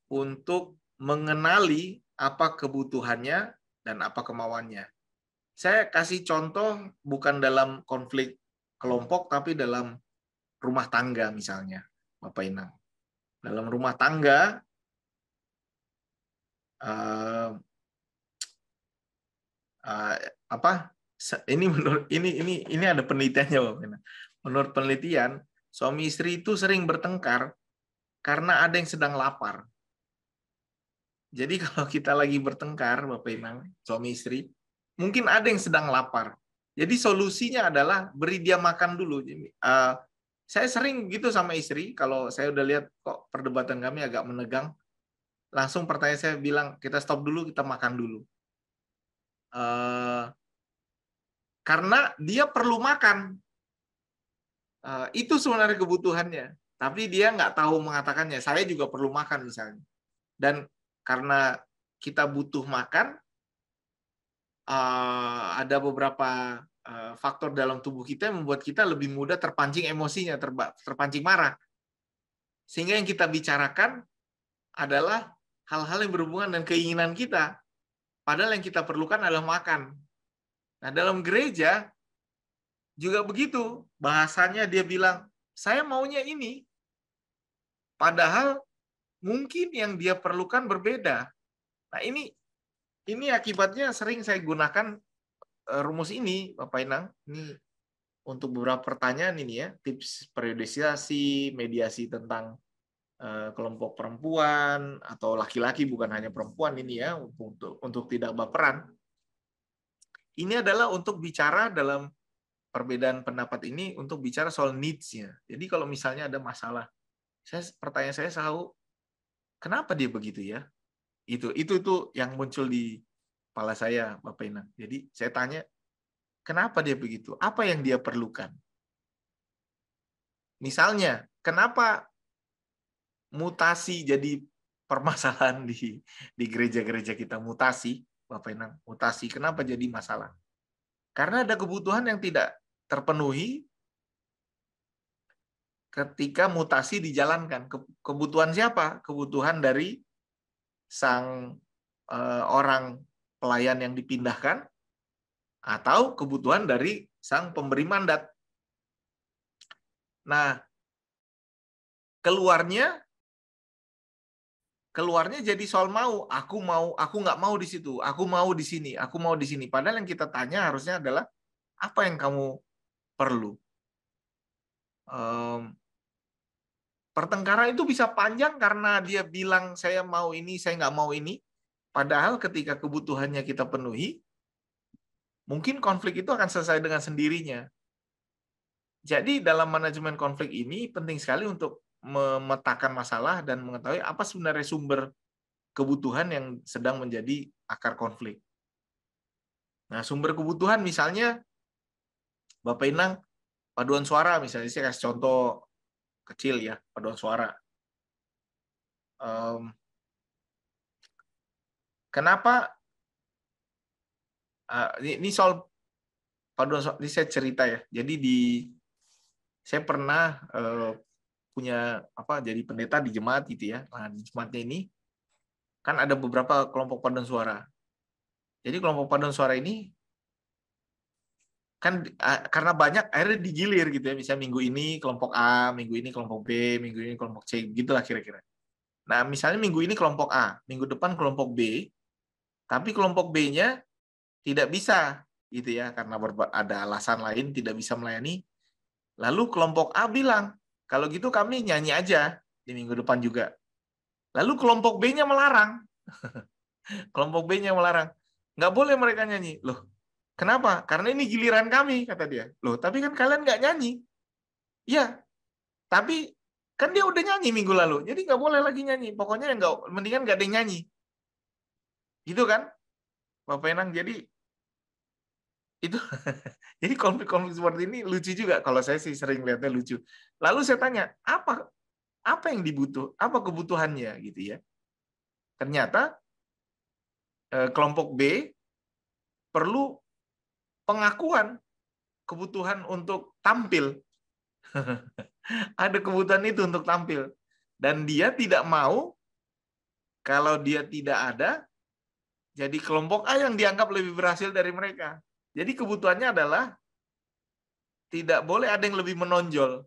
untuk mengenali apa kebutuhannya dan apa kemauannya. Saya kasih contoh bukan dalam konflik kelompok, tapi dalam rumah tangga misalnya, Bapak Inang. Dalam rumah tangga, ini ada penelitiannya, Bapak Inang. Menurut penelitian, suami istri itu sering bertengkar karena ada yang sedang lapar. Jadi kalau kita lagi bertengkar, Bapak Inang, suami istri, mungkin ada yang sedang lapar. Jadi solusinya adalah beri dia makan dulu. Saya sering gitu sama istri, kalau saya udah lihat kok perdebatan kami agak menegang, langsung pertanyaan saya bilang, kita stop dulu, kita makan dulu. Karena dia perlu makan. Itu sebenarnya kebutuhannya. Tapi dia nggak tahu mengatakannya. Saya juga perlu makan misalnya. Dan karena kita butuh makan, ada beberapa faktor dalam tubuh kita yang membuat kita lebih mudah terpancing emosinya, terpancing marah. Sehingga yang kita bicarakan adalah hal-hal yang berhubungan dengan keinginan kita. Padahal yang kita perlukan adalah makan. Nah, dalam gereja juga begitu. Bahasanya dia bilang, saya maunya ini. Padahal mungkin yang dia perlukan berbeda. Nah, ini akibatnya sering saya gunakan rumus ini, Bapak Inang. Ini untuk beberapa pertanyaan ini ya, tips periodisasi, mediasi tentang kelompok perempuan atau laki-laki, bukan hanya perempuan ini ya, untuk tidak baperan. Ini adalah untuk bicara dalam perbedaan pendapat ini, untuk bicara soal needs-nya. Jadi kalau misalnya ada masalah, pertanyaan saya selalu, kenapa dia begitu ya? Itu yang muncul di kepala saya, Bapak Inang. Jadi saya tanya, kenapa dia begitu? Apa yang dia perlukan? Misalnya, kenapa mutasi jadi permasalahan di gereja-gereja kita? Mutasi, Bapak Inang, mutasi. Kenapa jadi masalah? Karena ada kebutuhan yang tidak terpenuhi ketika mutasi dijalankan. Kebutuhan siapa? Kebutuhan dari sang orang pelayan yang dipindahkan, atau kebutuhan dari sang pemberi mandat. Nah, keluarnya jadi soal mau. Aku nggak mau di situ. Aku mau di sini. Aku mau di sini. Padahal yang kita tanya harusnya adalah, apa yang kamu perlu? Pertengkaran itu bisa panjang karena dia bilang saya mau ini, saya nggak mau ini. Padahal ketika kebutuhannya kita penuhi, mungkin konflik itu akan selesai dengan sendirinya. Jadi dalam manajemen konflik ini penting sekali untuk memetakan masalah dan mengetahui apa sebenarnya sumber kebutuhan yang sedang menjadi akar konflik. Nah, sumber kebutuhan misalnya, Bapak Inang, paduan suara misalnya, saya kasih contoh kecil ya, paduan suara. Kenapa? Ini soal paduan suara, ini saya cerita ya. Jadi saya pernah punya jadi pendeta di jemaat gitu ya. Nah, di jemaatnya ini kan ada beberapa kelompok paduan suara. Jadi kelompok paduan suara ini kan karena banyak akhirnya digilir gitu ya, misalnya minggu ini kelompok A, minggu ini kelompok B, minggu ini kelompok C, gitulah kira-kira. Nah, misalnya minggu ini kelompok A, minggu depan kelompok B, tapi kelompok B-nya tidak bisa gitu ya, karena ada alasan lain tidak bisa melayani. Lalu kelompok A bilang, kalau gitu kami nyanyi aja di minggu depan juga. Lalu kelompok B-nya melarang. Kelompok B-nya melarang. Nggak boleh mereka nyanyi. Loh, kenapa? Karena ini giliran kami, kata dia. Loh, tapi kan kalian nggak nyanyi. Iya, tapi kan dia udah nyanyi minggu lalu, jadi nggak boleh lagi nyanyi. Pokoknya mendingan nggak ada yang nyanyi. Gitu kan, Bapak Enang? Jadi itu jadi konflik-konflik seperti ini lucu juga. Kalau saya sih sering lihatnya lucu. Lalu saya tanya, apa yang apa kebutuhannya gitu ya? Ternyata kelompok B perlu pengakuan kebutuhan untuk tampil. Ada kebutuhan itu untuk tampil. Dan dia tidak mau kalau dia tidak ada, jadi kelompok A yang dianggap lebih berhasil dari mereka. Jadi kebutuhannya adalah tidak boleh ada yang lebih menonjol.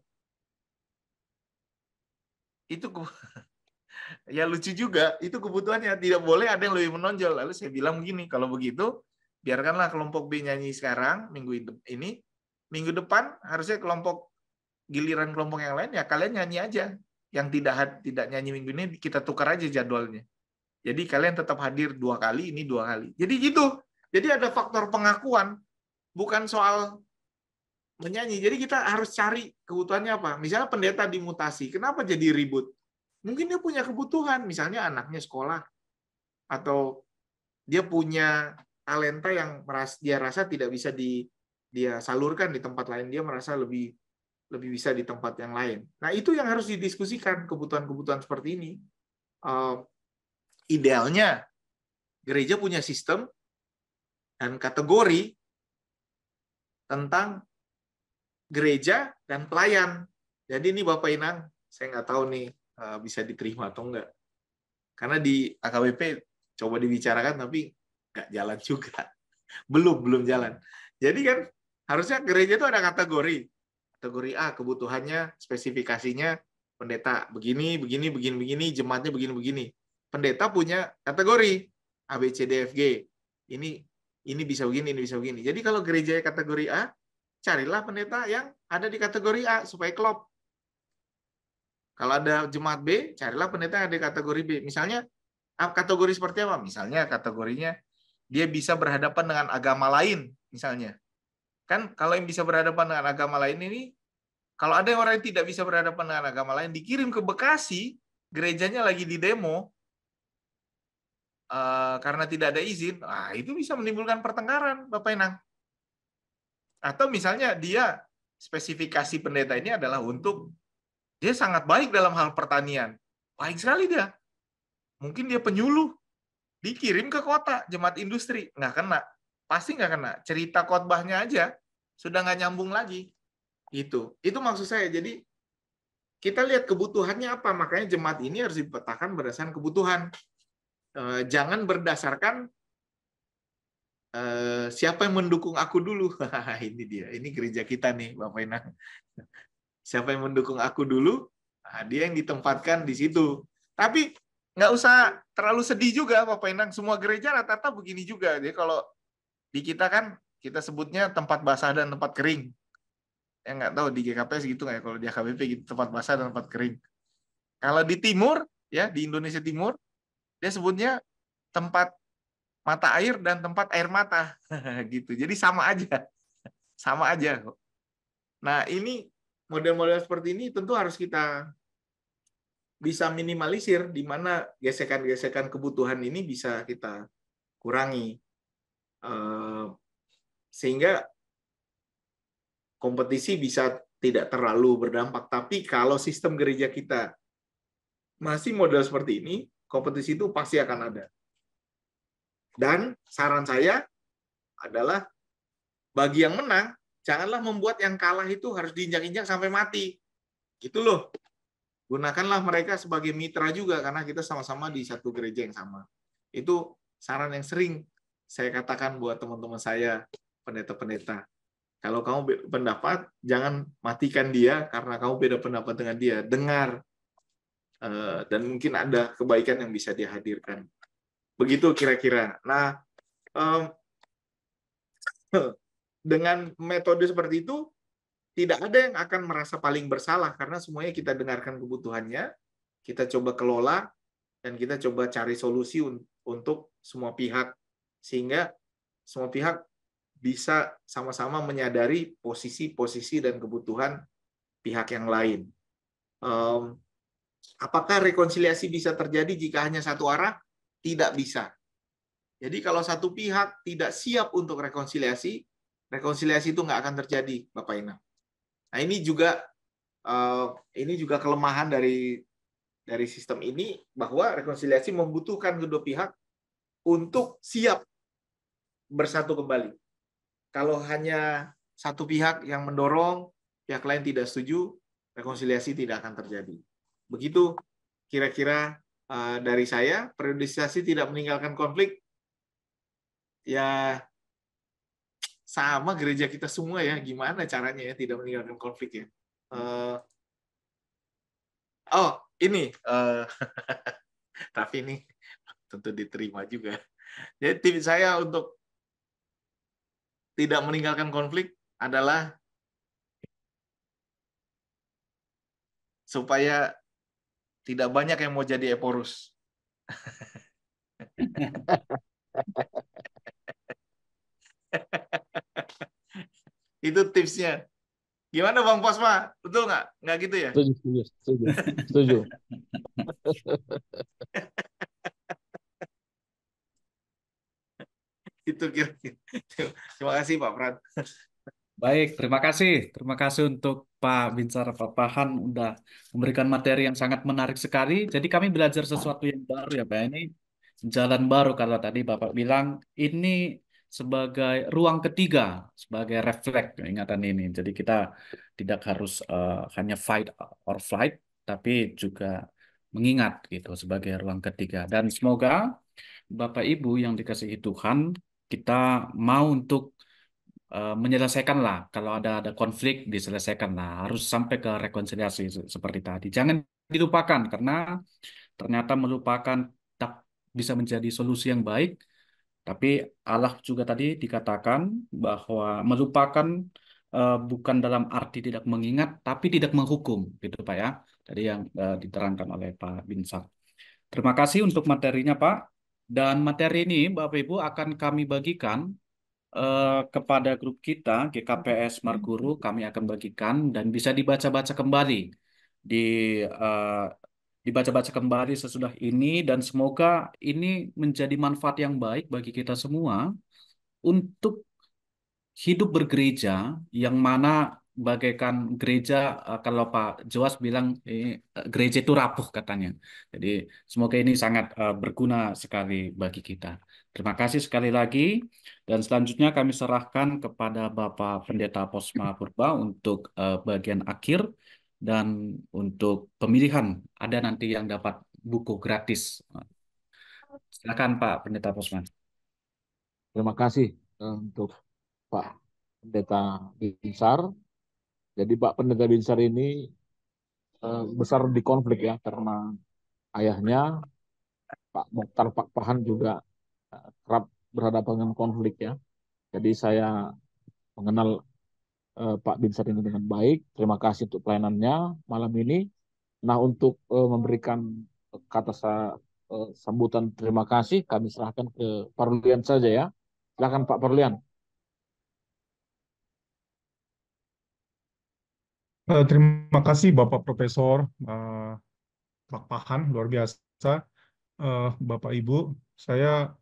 Itu ya lucu juga, itu kebutuhannya, tidak boleh ada yang lebih menonjol. Lalu saya bilang begini, kalau begitu biarkanlah kelompok B nyanyi sekarang minggu ini, minggu depan harusnya giliran kelompok yang lain ya kalian nyanyi aja. Yang tidak nyanyi minggu ini kita tukar aja jadwalnya. Jadi kalian tetap hadir 2 kali, ini 2 kali. Jadi gitu. Jadi ada faktor pengakuan, bukan soal menyanyi. Jadi kita harus cari kebutuhannya apa. Misalnya pendeta dimutasi, kenapa jadi ribut? Mungkin dia punya kebutuhan, misalnya anaknya sekolah, atau dia punya talenta yang dia rasa tidak bisa dia salurkan di tempat lain, dia merasa lebih bisa di tempat yang lain. Nah, itu yang harus didiskusikan, kebutuhan-kebutuhan seperti ini. Idealnya, gereja punya sistem dan kategori tentang gereja dan pelayan. Jadi ini Bapak Inang, saya nggak tahu nih bisa diterima atau enggak. Karena di AKBP coba dibicarakan, tapi nggak jalan juga. Belum jalan. Jadi kan harusnya gereja itu ada kategori. Kategori A, kebutuhannya, spesifikasinya pendeta begini, begini, begini, begini, jemaatnya begini, begini. Pendeta punya kategori A, B, C, D, F, G. Ini bisa begini, ini bisa begini. Jadi kalau gereja kategori A, carilah pendeta yang ada di kategori A supaya klop. Kalau ada jemaat B, carilah pendeta yang ada di kategori B. Misalnya kategori seperti apa? Misalnya kategorinya dia bisa berhadapan dengan agama lain, misalnya. Kan kalau yang bisa berhadapan dengan agama lain ini, kalau ada orang yang tidak bisa berhadapan dengan agama lain, dikirim ke Bekasi, gerejanya lagi di demo, karena tidak ada izin, itu bisa menimbulkan pertengkaran, Bapak Enang. Atau misalnya dia, spesifikasi pendeta ini adalah untuk, dia sangat baik dalam hal pertanian. Baik sekali dia. Mungkin dia penyuluh, dikirim ke kota, jemaat industri, nggak kena. Pasti nggak kena. Cerita khotbahnya aja, sudah nggak nyambung lagi. Itu maksud saya. Jadi, kita lihat kebutuhannya apa. Makanya jemaat ini harus dipetakan berdasarkan kebutuhan. Jangan berdasarkan siapa yang mendukung aku dulu. Ini dia. Ini gereja kita nih, Bapak Enang. Siapa yang mendukung aku dulu, dia yang ditempatkan di situ. Tapi nggak usah terlalu sedih juga, Bapak Enang. Semua gereja rata-rata begini juga. Jadi kalau di kita kan, kita sebutnya tempat basah dan tempat kering. Ya nggak tahu di GKPS gitu nggak ya, kalau di HKBP gitu, tempat basah dan tempat kering. Kalau di timur, ya di Indonesia Timur, dia sebutnya tempat mata air dan tempat air mata. Gitu. Jadi sama aja. Sama aja. Nah ini, model-model seperti ini tentu harus kita bisa minimalisir, di mana gesekan-gesekan kebutuhan ini bisa kita kurangi. Sehingga kompetisi bisa tidak terlalu berdampak. Tapi kalau sistem gereja kita masih model seperti ini, kompetisi itu pasti akan ada. Dan saran saya adalah, bagi yang menang, janganlah membuat yang kalah itu harus diinjak-injak sampai mati. Gitu loh. Gunakanlah mereka sebagai mitra juga, karena kita sama-sama di satu gereja yang sama. Itu saran yang sering saya katakan buat teman-teman saya, pendeta-pendeta. Kalau kamu pendapat, jangan matikan dia karena kamu beda pendapat dengan dia. Dengar. Dan mungkin ada kebaikan yang bisa dihadirkan. Begitu kira-kira. Nah, dengan metode seperti itu, tidak ada yang akan merasa paling bersalah, karena semuanya kita dengarkan kebutuhannya, kita coba kelola, dan kita coba cari solusi untuk semua pihak, sehingga semua pihak bisa sama-sama menyadari posisi-posisi dan kebutuhan pihak yang lain. Apakah rekonsiliasi bisa terjadi jika hanya satu arah? Tidak bisa. Jadi kalau satu pihak tidak siap untuk rekonsiliasi itu nggak akan terjadi, Bapak Ina. Nah ini juga kelemahan dari sistem ini, bahwa rekonsiliasi membutuhkan kedua pihak untuk siap bersatu kembali. Kalau hanya satu pihak yang mendorong, pihak lain tidak setuju, rekonsiliasi tidak akan terjadi. Begitu kira-kira dari saya. Periodisasi tidak meninggalkan konflik, ya sama gereja kita semua ya. Gimana caranya ya tidak meninggalkan konflik ya? Ini tapi ini tentu diterima juga. Jadi tips saya untuk tidak meninggalkan konflik adalah supaya tidak banyak yang mau jadi Eporus. Itu tipsnya. Gimana Bang Posma? Betul nggak? Nggak gitu ya? Setuju. Itu kira-kira. Terima kasih Pak Pran. Baik, terima kasih. Terima kasih untuk Pak Binsar Papahan udah memberikan materi yang sangat menarik sekali. Jadi kami belajar sesuatu yang baru ya Pak. Ini jalan baru, kalau tadi Bapak bilang ini sebagai ruang ketiga, sebagai refleks ingatan ini. Jadi kita tidak harus hanya fight or flight, tapi juga mengingat gitu sebagai ruang ketiga. Dan semoga Bapak Ibu yang dikasihi Tuhan, kita mau untuk menyelesaikan lah. Kalau ada konflik diselesaikan lah. Harus sampai ke rekonsiliasi seperti tadi. Jangan dilupakan karena ternyata melupakan tak bisa menjadi solusi yang baik. Tapi Allah juga tadi dikatakan bahwa melupakan bukan dalam arti tidak mengingat, tapi tidak menghukum, gitu Pak ya. Tadi yang diterangkan oleh Pak Binsar. Terima kasih untuk materinya Pak. Dan materi ini Bapak Ibu akan kami bagikan kepada grup kita GKPS Marguru. Kami akan bagikan dan bisa dibaca-baca kembali di eh, dibaca-baca kembali sesudah ini, dan semoga ini menjadi manfaat yang baik bagi kita semua untuk hidup bergereja, yang mana bagaikan gereja, kalau Pak Joas bilang gereja itu rapuh katanya. Jadi semoga ini sangat berguna sekali bagi kita. Terima kasih sekali lagi, dan selanjutnya kami serahkan kepada Bapak Pendeta Posma Purba untuk bagian akhir dan untuk pemilihan. Ada nanti yang dapat buku gratis. Silakan Pak Pendeta Posma. Terima kasih untuk Pak Pendeta Binsar. Jadi Pak Pendeta Binsar ini besar di konflik ya, karena ayahnya Pak Mokhtar Pak Pahan juga kerap berhadapan dengan konflik ya. Jadi saya mengenal Pak Binsar ini dengan baik. Terima kasih untuk pelayanannya malam ini. Nah, untuk memberikan kata sambutan terima kasih, kami serahkan ke Pak Rulian saja ya. Silakan Pak Rulian. Terima kasih Bapak Profesor Pak Pahan, luar biasa. Bapak Ibu, saya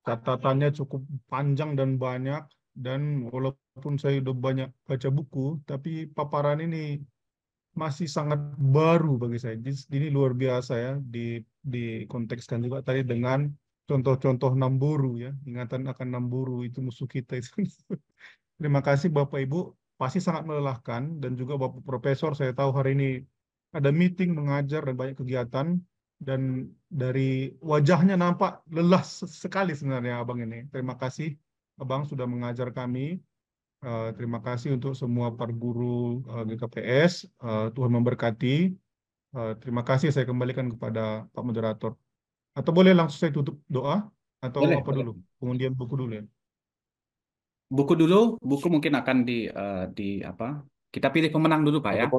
catatannya cukup panjang dan banyak, dan walaupun saya udah banyak baca buku, tapi paparan ini masih sangat baru bagi saya. Ini luar biasa ya, dikontekskan juga tadi dengan contoh-contoh Namburu ya, ingatan akan Namburu itu musuh kita itu. Terima kasih Bapak Ibu, pasti sangat melelahkan, dan juga Bapak Profesor, saya tahu hari ini ada meeting, mengajar, dan banyak kegiatan, dan dari wajahnya nampak lelah sekali sebenarnya Abang ini. Terima kasih Abang sudah mengajar kami. Terima kasih untuk semua para guru GKPS. Tuhan memberkati. Terima kasih, saya kembalikan kepada Pak Moderator. Atau boleh langsung saya tutup doa? Atau Boleh, apa boleh. dulu? Kemudian buku dulu ya? Buku dulu, buku mungkin akan di apa? Kita pilih pemenang dulu Pak ya.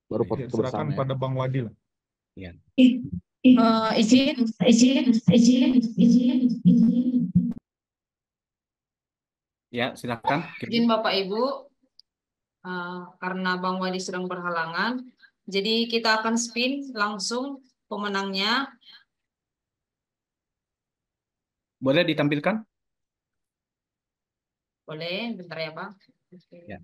Baru Ya, foto serahkan bersama ya. pada Bang Wadi lah. Ya. Izin. Ya, silakan. Izin Bapak Ibu, karena Bang Wadi sedang berhalangan, jadi kita akan spin langsung pemenangnya. Boleh ditampilkan? Boleh, bentar ya Bang. Ya.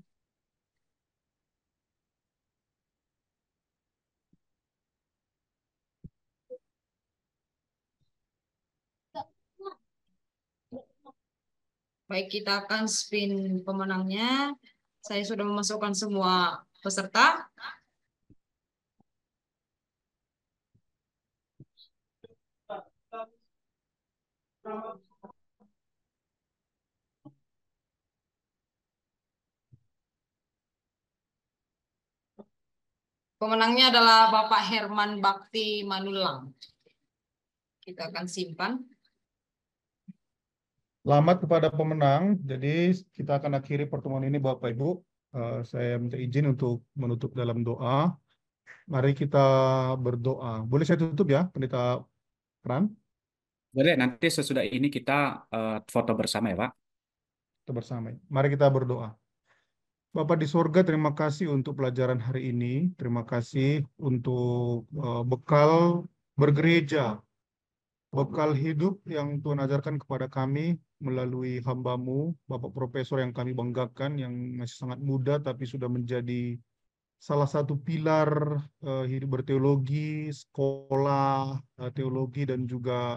Baik, kita akan spin pemenangnya. Saya sudah memasukkan semua peserta. Pemenangnya adalah Bapak Herman Bakti Manulang. Kita akan simpan. Selamat kepada pemenang. Jadi kita akan akhiri pertemuan ini Bapak Ibu. Saya minta izin untuk menutup dalam doa. Mari kita berdoa. Boleh saya tutup ya, Pendeta Pran? Boleh, nanti sesudah ini kita foto bersama ya Pak. Kita bersama. Mari kita berdoa. Bapak di sorga, terima kasih untuk pelajaran hari ini. Terima kasih untuk bekal bergereja, bekal hidup yang Tuhan ajarkan kepada kami melalui hamba-Mu, Bapak Profesor yang kami banggakan, yang masih sangat muda tapi sudah menjadi salah satu pilar hidup berteologi, sekolah teologi, dan juga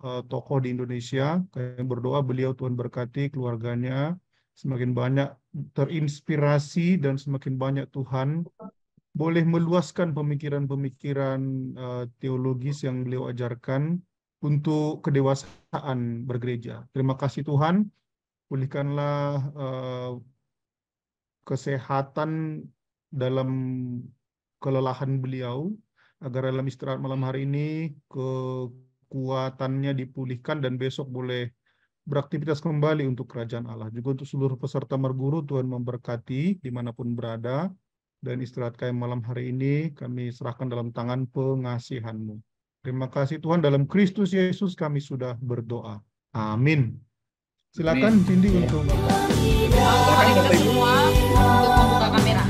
tokoh di Indonesia. Kami berdoa beliau Tuhan berkati keluarganya, semakin banyak terinspirasi, dan semakin banyak Tuhan boleh meluaskan pemikiran-pemikiran teologis yang beliau ajarkan untuk kedewasaan bergereja. Terima kasih Tuhan pulihkanlah kesehatan dalam kelelahan beliau, agar dalam istirahat malam hari ini kekuatannya dipulihkan dan besok boleh beraktivitas kembali untuk kerajaan Allah. Juga untuk seluruh peserta Merguru, Tuhan memberkati dimanapun berada, dan istirahat kami malam hari ini kami serahkan dalam tangan pengasihan-Mu. Terima kasih Tuhan, dalam Kristus Yesus kami sudah berdoa. Amin. Silakan Cindy untuk Mari kita semua untuk membuka kamera.